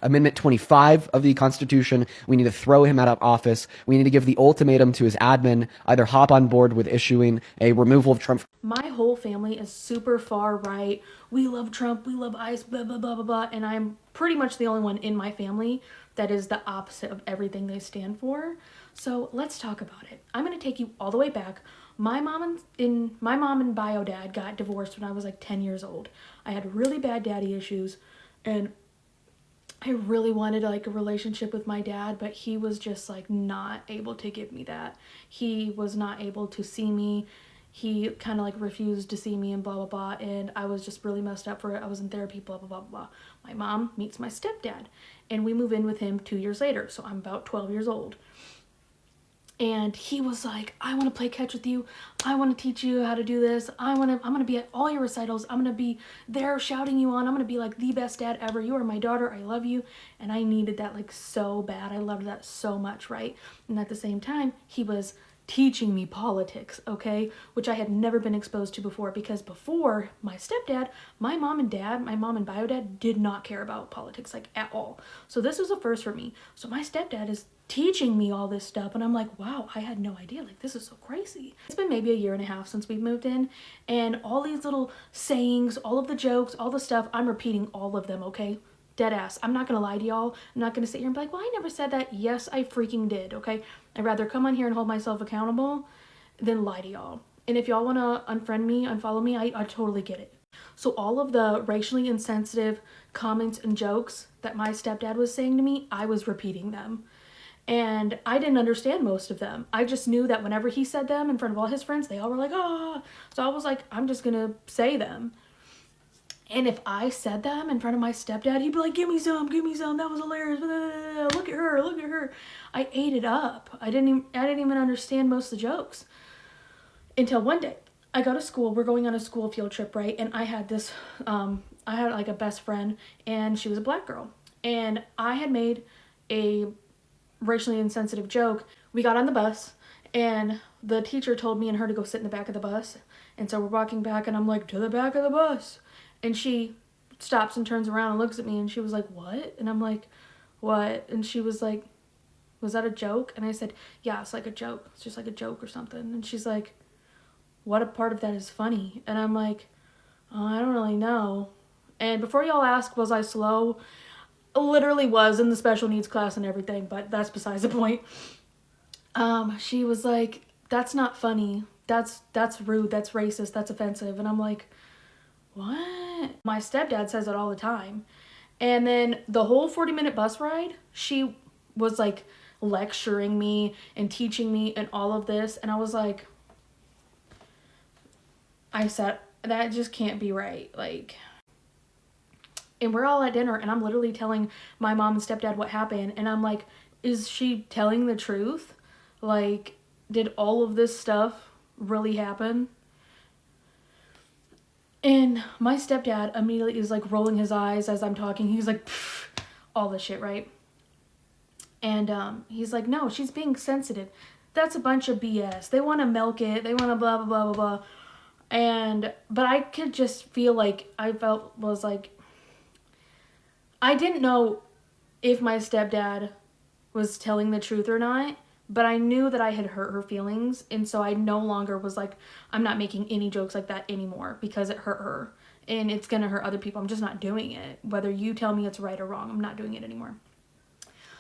Amendment 25 of the Constitution. We need to throw him out of office. We need to give the ultimatum to his admin, either hop on board with issuing a removal of Trump. My whole family is super far right. We love Trump. We love ICE, blah, blah, blah, blah, blah. And I'm pretty much the only one in my family that is the opposite of everything they stand for. So let's talk about it. I'm going to take you all the way back. My mom and bio dad got divorced when I was like 10 years old. I had really bad daddy issues, and I really wanted like a relationship with my dad, but he was just like not able to give me that. He was not able to see me. He kind of like refused to see me and blah, blah, blah. And I was just really messed up for it. I was in therapy, blah, blah, blah, blah. My mom meets my stepdad and we move in with him 2 years later. So I'm about 12 years old. And he was like, I want to play catch with you. I want to teach you how to do this. I'm going to be at all your recitals. I'm going to be there shouting you on. I'm going to be like the best dad ever. You are my daughter. I love you. And I needed that like so bad. I loved that so much, right? And at the same time, he was teaching me politics, okay? Which I had never been exposed to before, because before my stepdad, my mom and bio dad did not care about politics like at all. So this was a first for me. So my stepdad is teaching me all this stuff and I'm like, wow, I had no idea. Like, this is so crazy. It's been maybe a year and a half since we've moved in, and all these little sayings, all of the jokes, all the stuff, I'm repeating all of them, okay? Dead ass. I'm not gonna lie to y'all. I'm not gonna sit here and be like, well, I never said that. Yes, I freaking did, okay? I'd rather come on here and hold myself accountable than lie to y'all. And if y'all wanna unfriend me, unfollow me, I totally get it. So all of the racially insensitive comments and jokes that my stepdad was saying to me, I was repeating them. And I didn't understand most of them. I just knew that whenever he said them in front of all his friends, they all were like, ah. So I was like, I'm just gonna say them. And if I said them in front of my stepdad, he'd be like, give me some, that was hilarious, look at her. I ate it up. I didn't even understand most of the jokes. Until one day, I go to school, we're going on a school field trip, right? And I had this, I had like a best friend, and she was a black girl. And I had made a racially insensitive joke. We got on the bus, and the teacher told me and her to go sit in the back of the bus. And so we're walking back, and I'm like, to the back of the bus. And she stops and turns around and looks at me, and she was like, what? And I'm like, what? And she was like, was that a joke? And I said, yeah, it's like a joke. It's just like a joke or something. And she's like, what a part of that is funny? And I'm like, oh, I don't really know. And before y'all ask, was I slow? Literally was in the special needs class and everything, but that's besides the point. She was like, that's not funny. That's rude. That's racist. That's offensive. And I'm like, what? My stepdad says it all the time. And then the whole 40-minute bus ride, she was like lecturing me and teaching me and all of this. And I was like, I said, that just can't be right. Like, and we're all at dinner, and I'm literally telling my mom and stepdad what happened. And I'm like, is she telling the truth? Like, did all of this stuff really happen? And my stepdad immediately is like rolling his eyes as I'm talking. He's like, all this shit, right? And he's like, no, she's being sensitive. That's a bunch of BS. They want to milk it. They want to blah, blah, blah, blah, blah. But I could just feel like I didn't know if my stepdad was telling the truth or not, but I knew that I had hurt her feelings. And so I no longer was like, I'm not making any jokes like that anymore because it hurt her and it's going to hurt other people. I'm just not doing it. Whether you tell me it's right or wrong, I'm not doing it anymore.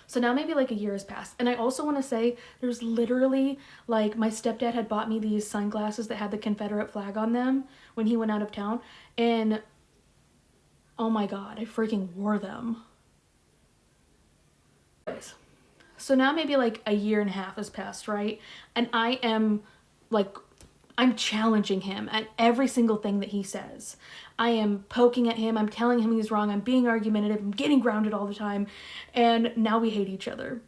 So now maybe like a year has passed. And I also want to say there's literally like my stepdad had bought me these sunglasses that had the Confederate flag on them when he went out of town. And oh my God, I freaking wore them. So now maybe like a year and a half has passed, right? And I am like, I'm challenging him at every single thing that he says. I am poking at him. I'm telling him he's wrong. I'm being argumentative. I'm getting grounded all the time. And now we hate each other.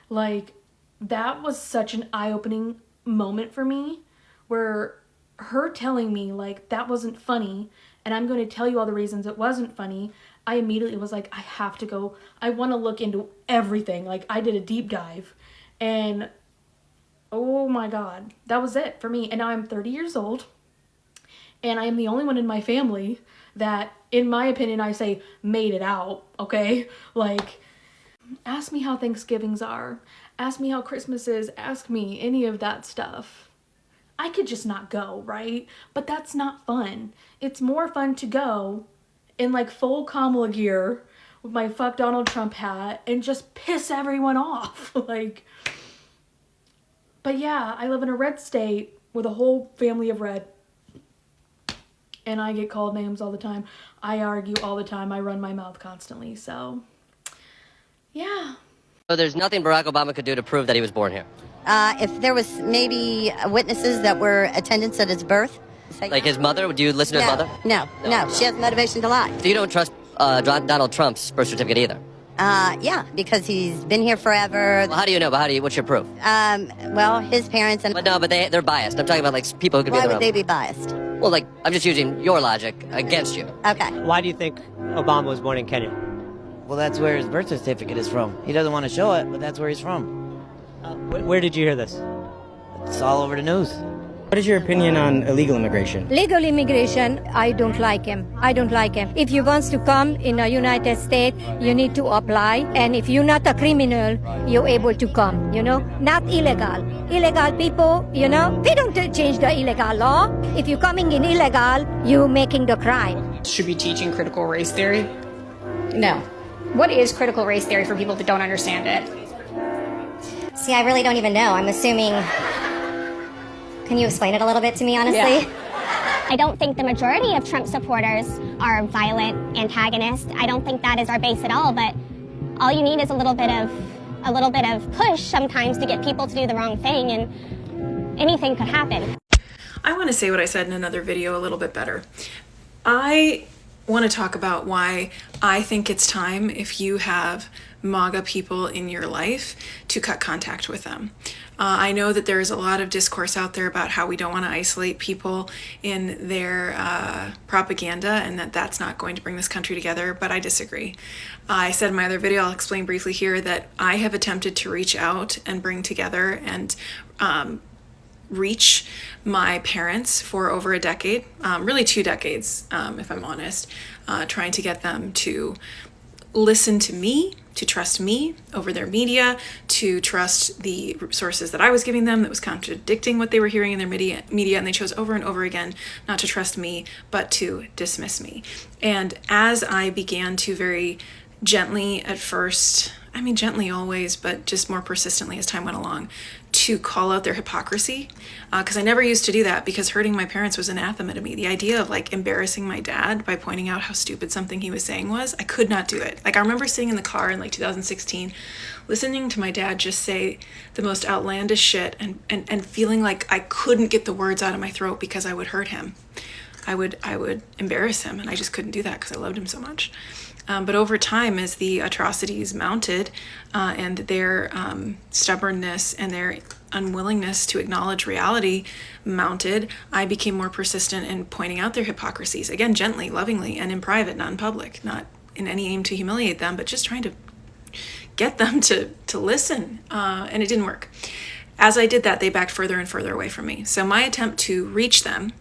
Like, that was such an eye-opening moment for me, where her telling me like that wasn't funny and I'm going to tell you all the reasons it wasn't funny. I immediately was like, I have to go. I want to look into everything. Like, I did a deep dive, and oh my God, that was it for me. And now I'm 30 years old, and I am the only one in my family that, in my opinion, I say made it out, okay? Like, ask me how Thanksgivings are. Ask me how Christmas is. Ask me any of that stuff. I could just not go, right? But that's not fun. It's more fun to go in like full Kamala gear with my fuck Donald Trump hat and just piss everyone off. Like, but yeah, I live in a red state with a whole family of red. And I get called names all the time. I argue all the time. I run my mouth constantly. So Yeah. So there's nothing Barack Obama could do to prove that he was born here. If there was maybe witnesses that were attendants at his birth. Like his mother? Would you listen to his mother? No. She has motivation to lie. So you don't trust Donald Trump's birth certificate either? Yeah, because he's been here forever. Well, how do you know? But what's your proof? Well, his parents and... But they're biased. I'm talking about like people who could be Why in the would room. they be biased? Well, like, I'm just using your logic against you. Okay. Why do you think Obama was born in Kenya? Well, that's where his birth certificate is from. He doesn't want to show it, but that's where he's from. Where did you hear this? It's all over the news. What is your opinion on illegal immigration? Legal immigration, I don't like him. I don't like him. If you want to come in the United States, you need to apply. And if you're not a criminal, you're able to come, Not illegal. Illegal people, we don't change the illegal law. If you're coming in illegal, you're making the crime. Should be teaching critical race theory? No. What is critical race theory for people that don't understand it? See, I really don't even know. I'm assuming... Can you explain it a little bit to me, honestly? Yeah. I don't think the majority of Trump supporters are violent antagonists. I don't think that is our base at all, but all you need is a little bit of push sometimes to get people to do the wrong thing, and anything could happen. I want to say what I said in another video a little bit better. I want to talk about why I think it's time, if you have MAGA people in your life, to cut contact with them. I know that there is a lot of discourse out there about how we don't want to isolate people in their propaganda and that that's not going to bring this country together, but I disagree. I said in my other video, I'll explain briefly here, that I have attempted to reach out and bring together and reach my parents for over a decade, really 2 decades, if I'm honest, trying to get them to listen to me, to trust me over their media, to trust the sources that I was giving them that was contradicting what they were hearing in their media, and they chose over and over again not to trust me, but to dismiss me. And as I began to very gently at first, gently always, but just more persistently as time went along, to call out their hypocrisy, because I never used to do that, because hurting my parents was anathema to me. The idea of embarrassing my dad by pointing out how stupid something he was saying was, I could not do it. I remember sitting in the car in 2016, listening to my dad just say the most outlandish shit and feeling like I couldn't get the words out of my throat because I would hurt him. I would embarrass him, and I just couldn't do that because I loved him so much. But over time, as the atrocities mounted and their stubbornness and their unwillingness to acknowledge reality mounted, I became more persistent in pointing out their hypocrisies, again, gently, lovingly, and in private, not in public, not in any aim to humiliate them, but just trying to get them to listen, and it didn't work. As I did that, they backed further and further away from me. So my attempt to reach them,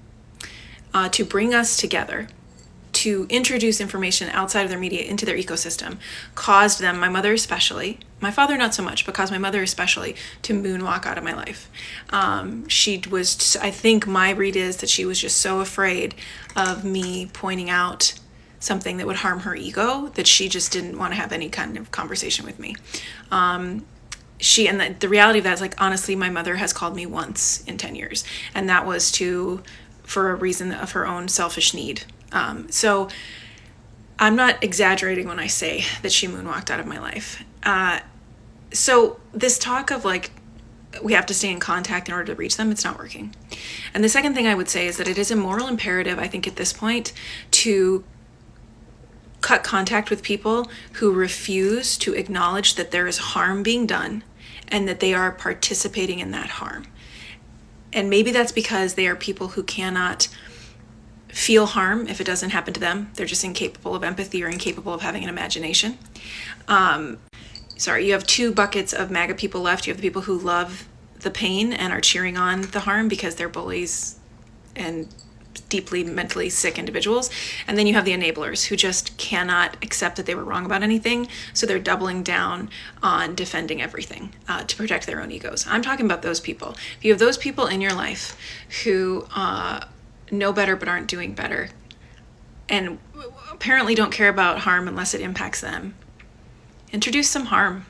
to bring us together, to introduce information outside of their media into their ecosystem, caused them, my mother especially, my father not so much, but caused my mother especially to moonwalk out of my life. She was, I think my read is that she was just so afraid of me pointing out something that would harm her ego that she just didn't want to have any kind of conversation with me. And the reality of that is, honestly, my mother has called me once in 10 years, and that was for a reason of her own selfish need. So I'm not exaggerating when I say that she moonwalked out of my life. So this talk of we have to stay in contact in order to reach them, it's not working. And the second thing I would say is that it is a moral imperative, I think, at this point, to cut contact with people who refuse to acknowledge that there is harm being done and that they are participating in that harm. And maybe that's because they are people who cannot feel harm if it doesn't happen to them. They're just incapable of empathy or incapable of having an imagination. You have 2 buckets of MAGA people left. You have the people who love the pain and are cheering on the harm because they're bullies and deeply mentally sick individuals. And then you have the enablers who just cannot accept that they were wrong about anything, so they're doubling down on defending everything to protect their own egos. I'm talking about those people. If you have those people in your life who know better but aren't doing better, and apparently don't care about harm unless it impacts them, introduce some harm.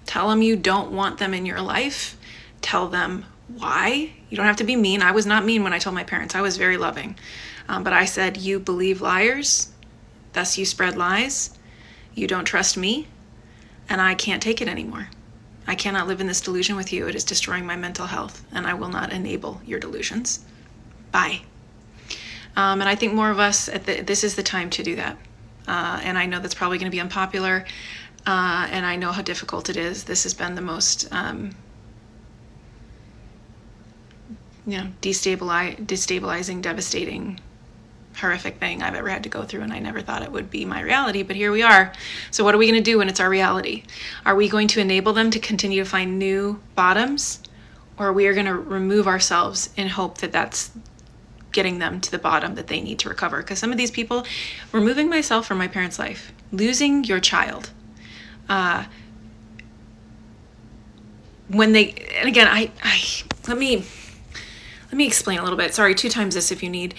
Tell them you don't want them in your life. Tell them why. You don't have to be mean. I was not mean when I told my parents. I was very loving. But I said, you believe liars, thus you spread lies. You don't trust me, and I can't take it anymore. I cannot live in this delusion with you. It is destroying my mental health, and I will not enable your delusions. Bye. And I think more of us, this is the time to do that. And I know that's probably going to be unpopular, and I know how difficult it is. This has been the most destabilizing, devastating, horrific thing I've ever had to go through, and I never thought it would be my reality, but here we are. So what are we going to do when it's our reality? Are we going to enable them to continue to find new bottoms, or are we going to remove ourselves in hope that that's getting them to the bottom that they need to recover? Because some of these people, removing myself from my parents' life, losing your child, when they, and again, let me explain a little bit. Sorry, 2 times this if you need.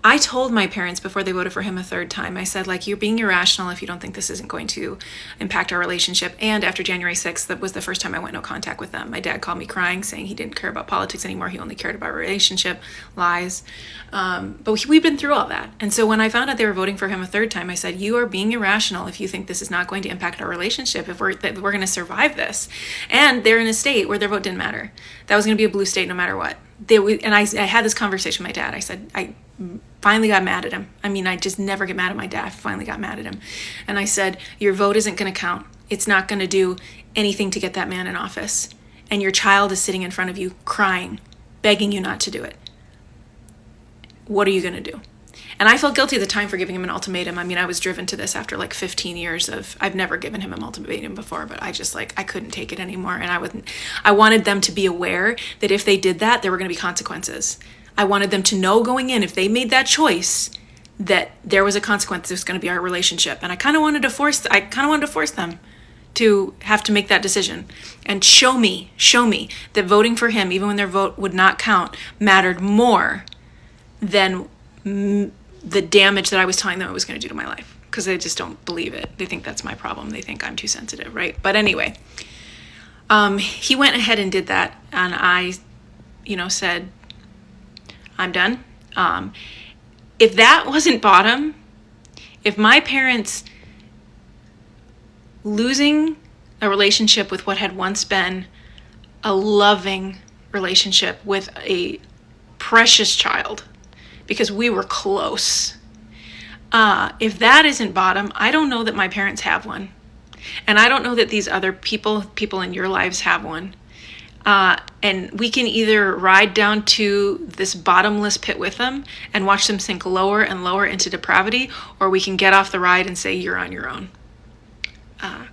I told my parents before they voted for him a 3rd time, I said, like, you're being irrational if you don't think this isn't going to impact our relationship. And after January 6th, that was the first time I went no contact with them. My dad called me crying, saying he didn't care about politics anymore. He only cared about our relationship. Lies. But we've been through all that. And so when I found out they were voting for him a 3rd time, I said, you are being irrational if you think this is not going to impact our relationship, if we're going to survive this. And they're in a state where their vote didn't matter. That was going to be a blue state no matter what. I had this conversation with my dad. I said, I finally got mad at him. I mean, I just never get mad at my dad. I finally got mad at him. And I said, your vote isn't going to count. It's not going to do anything to get that man in office. And your child is sitting in front of you crying, begging you not to do it. What are you going to do? And I felt guilty at the time for giving him an ultimatum. I mean, I was driven to this after like 15 years of, I've never given him an ultimatum before, but I just I couldn't take it anymore. And I wanted them to be aware that if they did that, there were going to be consequences. I wanted them to know going in, if they made that choice, that there was a consequence. There's going to be our relationship. And I kind of wanted to force them to have to make that decision and show me that voting for him, even when their vote would not count, mattered more than the damage that I was telling them it was going to do to my life, because they just don't believe it. They think that's my problem. They think I'm too sensitive, right? But anyway, he went ahead and did that, and I, said, I'm done. If that wasn't bottom, if my parents losing a relationship with what had once been a loving relationship with a precious child, because we were close. If that isn't bottom, I don't know that my parents have one. And I don't know that these other people in your lives have one. And we can either ride down to this bottomless pit with them and watch them sink lower and lower into depravity, or we can get off the ride and say, you're on your own.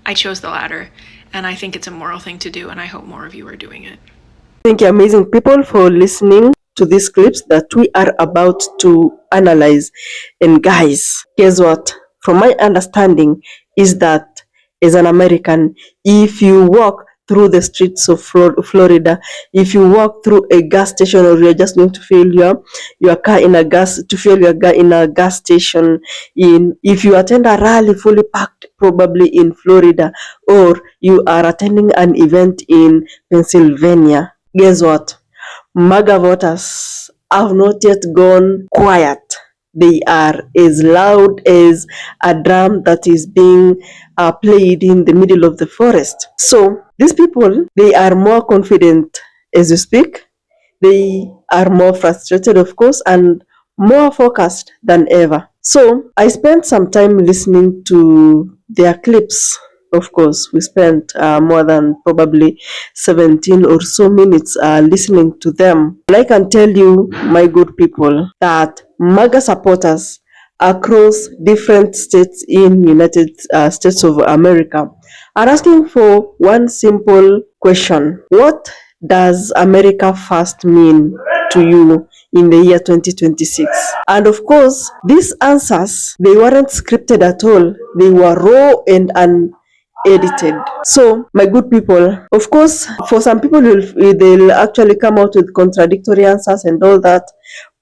I chose the latter, and I think it's a moral thing to do, and I hope more of you are doing it. Thank you, amazing people, for listening to these clips that we are about to analyze. And guys, guess what? From my understanding is that as an American, if you walk through the streets of Florida, if you walk through a gas station, or you're just going to fuel your car in a gas station, if you attend a rally fully packed, probably in Florida, or you are attending an event in Pennsylvania, guess what? MAGA voters have not yet gone quiet. They are as loud as a drum that is being played in the middle of the forest. So these people, they are more confident as you speak. They are more frustrated, of course, and more focused than ever. So I spent some time listening to their clips. Of course, we spent more than probably 17 or so minutes listening to them. And I can tell you, my good people, that MAGA supporters across different states in United States of America are asking for one simple question. What does America First mean to you in the year 2026? And of course, these answers, they weren't scripted at all. They were raw and unedited. So, my good people, of course, for some people, they'll actually come out with contradictory answers and all that,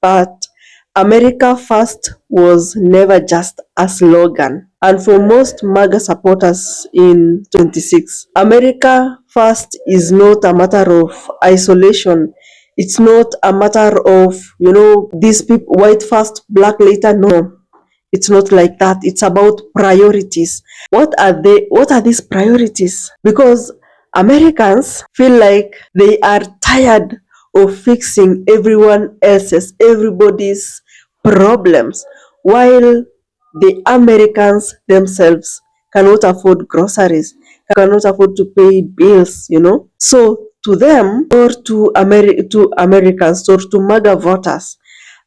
but America First was never just a slogan. And for most MAGA supporters in 26, America First is not a matter of isolation. It's not a matter of, these people, white first, black later. No. It's not like that. It's about priorities. What are they? What are these priorities? Because Americans feel like they are tired of fixing everybody's problems, while the Americans themselves cannot afford groceries, cannot afford to pay bills, So to them, or to Americans, or to MAGA voters,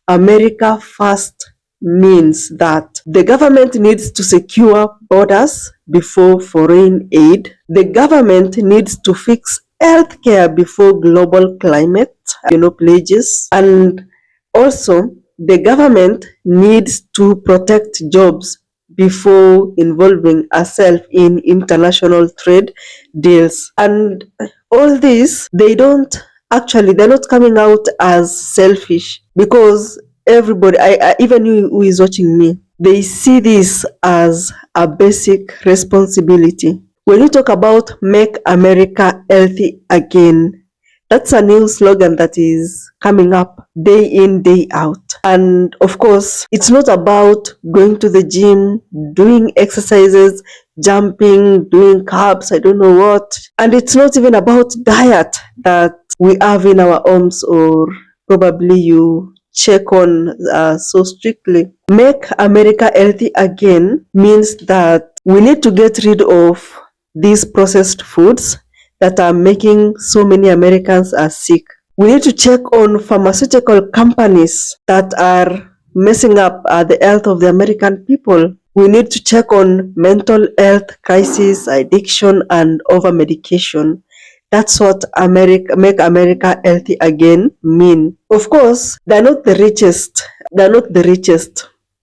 America first means that the government needs to secure borders before foreign aid. The government needs to fix healthcare before global climate, pledges. And also, the government needs to protect jobs before involving herself in international trade deals. And all this, they're not coming out as selfish, because everybody, even you who is watching me, they see this as a basic responsibility. When you talk about make America healthy again, that's a new slogan that is coming up day in, day out. And of course, it's not about going to the gym, doing exercises, jumping, doing carbs, I don't know what. And it's not even about diet that we have in our homes, or probably you check on so strictly. Make America healthy again means that we need to get rid of these processed foods that are making so many Americans are sick. We need to check on pharmaceutical companies that are messing up the health of the American people. We need to check on mental health crisis, addiction, and over medication. That's what make America healthy again mean. Of course, they're not the richest.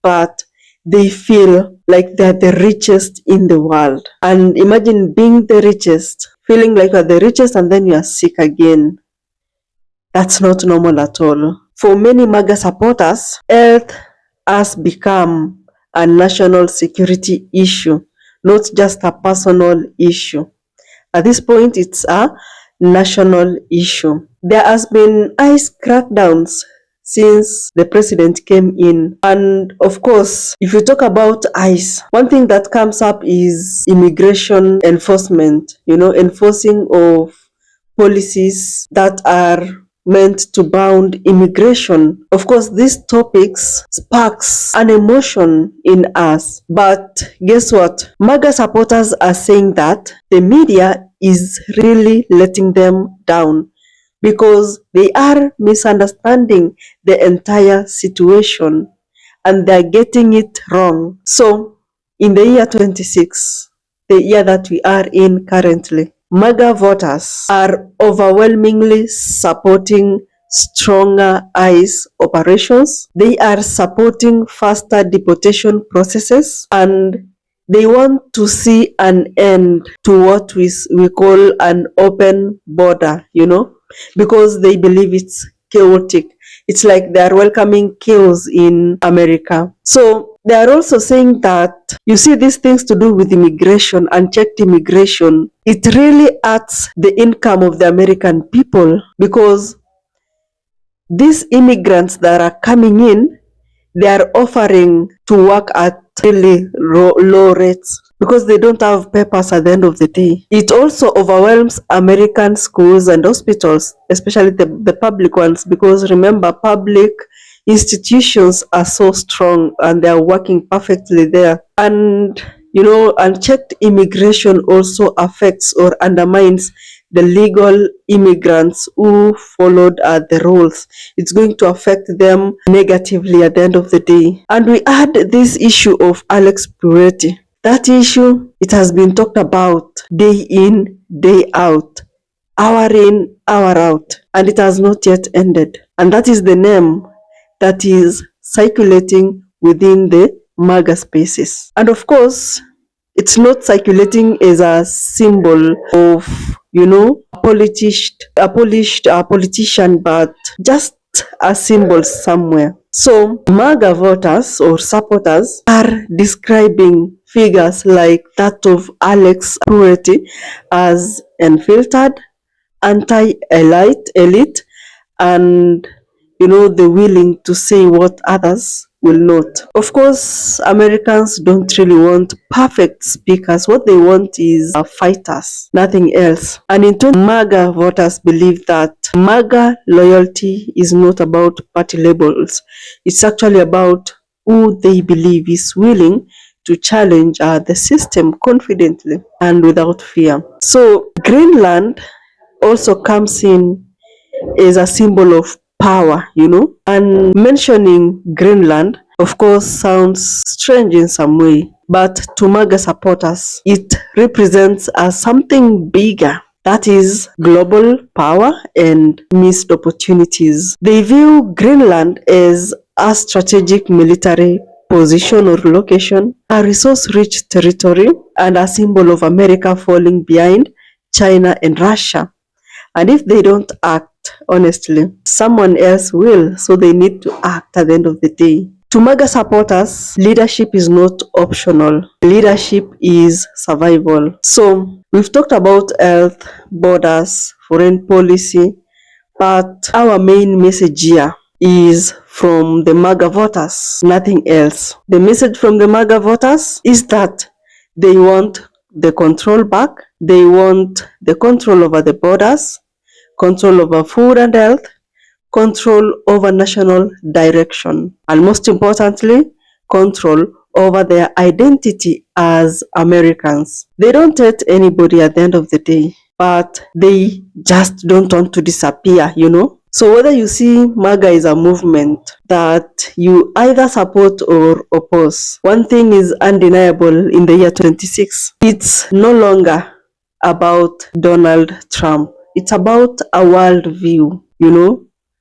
But they feel like they're the richest in the world. And imagine being the richest, feeling like you're the richest, and then you're sick again. That's not normal at all. For many MAGA supporters, health has become a national security issue, not just a personal issue. At this point, it's a national issue. There has been ICE crackdowns since the president came in. And of course, if you talk about ICE, one thing that comes up is immigration enforcement, enforcing of policies that are meant to bound immigration. Of course, these topics sparks an emotion in us. But guess what? MAGA supporters are saying that the media is really letting them down, because they are misunderstanding the entire situation and they're getting it wrong. So, in the year 26, the year that we are in currently, MAGA voters are overwhelmingly supporting stronger ICE operations. They are supporting faster deportation processes, and they want to see an end to what we call an open border, because they believe it's chaotic. It's like they are welcoming chaos in America. So they are also saying that, you see, these things to do with immigration, unchecked immigration, it really hurts the income of the American people, because these immigrants that are coming in, they are offering to work at really low rates, because they don't have papers at the end of the day. It also overwhelms American schools and hospitals, especially the public ones, because remember, public institutions are so strong and they are working perfectly there. And unchecked immigration also affects or undermines the legal immigrants who followed the rules. It's going to affect them negatively at the end of the day. And we had this issue of Alex Purity. That issue, it has been talked about day in, day out, hour in, hour out, and it has not yet ended. And that is the name that is circulating within the MAGA spaces. And of course, it's not circulating as a symbol of, a politician, but just a symbol somewhere. So MAGA voters or supporters are describing figures like that of Alex Purity as unfiltered, anti-elite, and the willing to say what others will not. Of course, Americans don't really want perfect speakers. What they want is fighters, nothing else. And in turn, MAGA voters believe that MAGA loyalty is not about party labels. It's actually about who they believe is willing to challenge the system confidently and without fear. So Greenland also comes in as a symbol of power, and mentioning Greenland, of course, sounds strange in some way, but to MAGA supporters, it represents something bigger. That is global power and missed opportunities. They view Greenland as a strategic military position or location, a resource-rich territory, and a symbol of America falling behind China and Russia. And if they don't act, honestly, someone else will. So they need to act at the end of the day. To MAGA supporters, leadership is not optional. Leadership is survival. So we've talked about health, borders, foreign policy, but our main message here is from the MAGA voters, nothing else. The message from the MAGA voters is that they want the control back. They want the control over the borders, control over food and health, control over national direction, and most importantly, control over their identity as Americans. They don't hate anybody at the end of the day, but they just don't want to disappear, So whether you see MAGA is a movement that you either support or oppose, one thing is undeniable in the year 2026. It's no longer about Donald Trump. It's about a world view,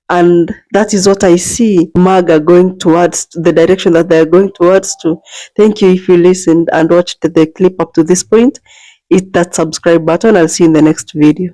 and that is what I see MAGA going towards, the direction that they're going towards to. Thank you if you listened and watched the clip up to this point. Hit that subscribe button. I'll see you in the next video.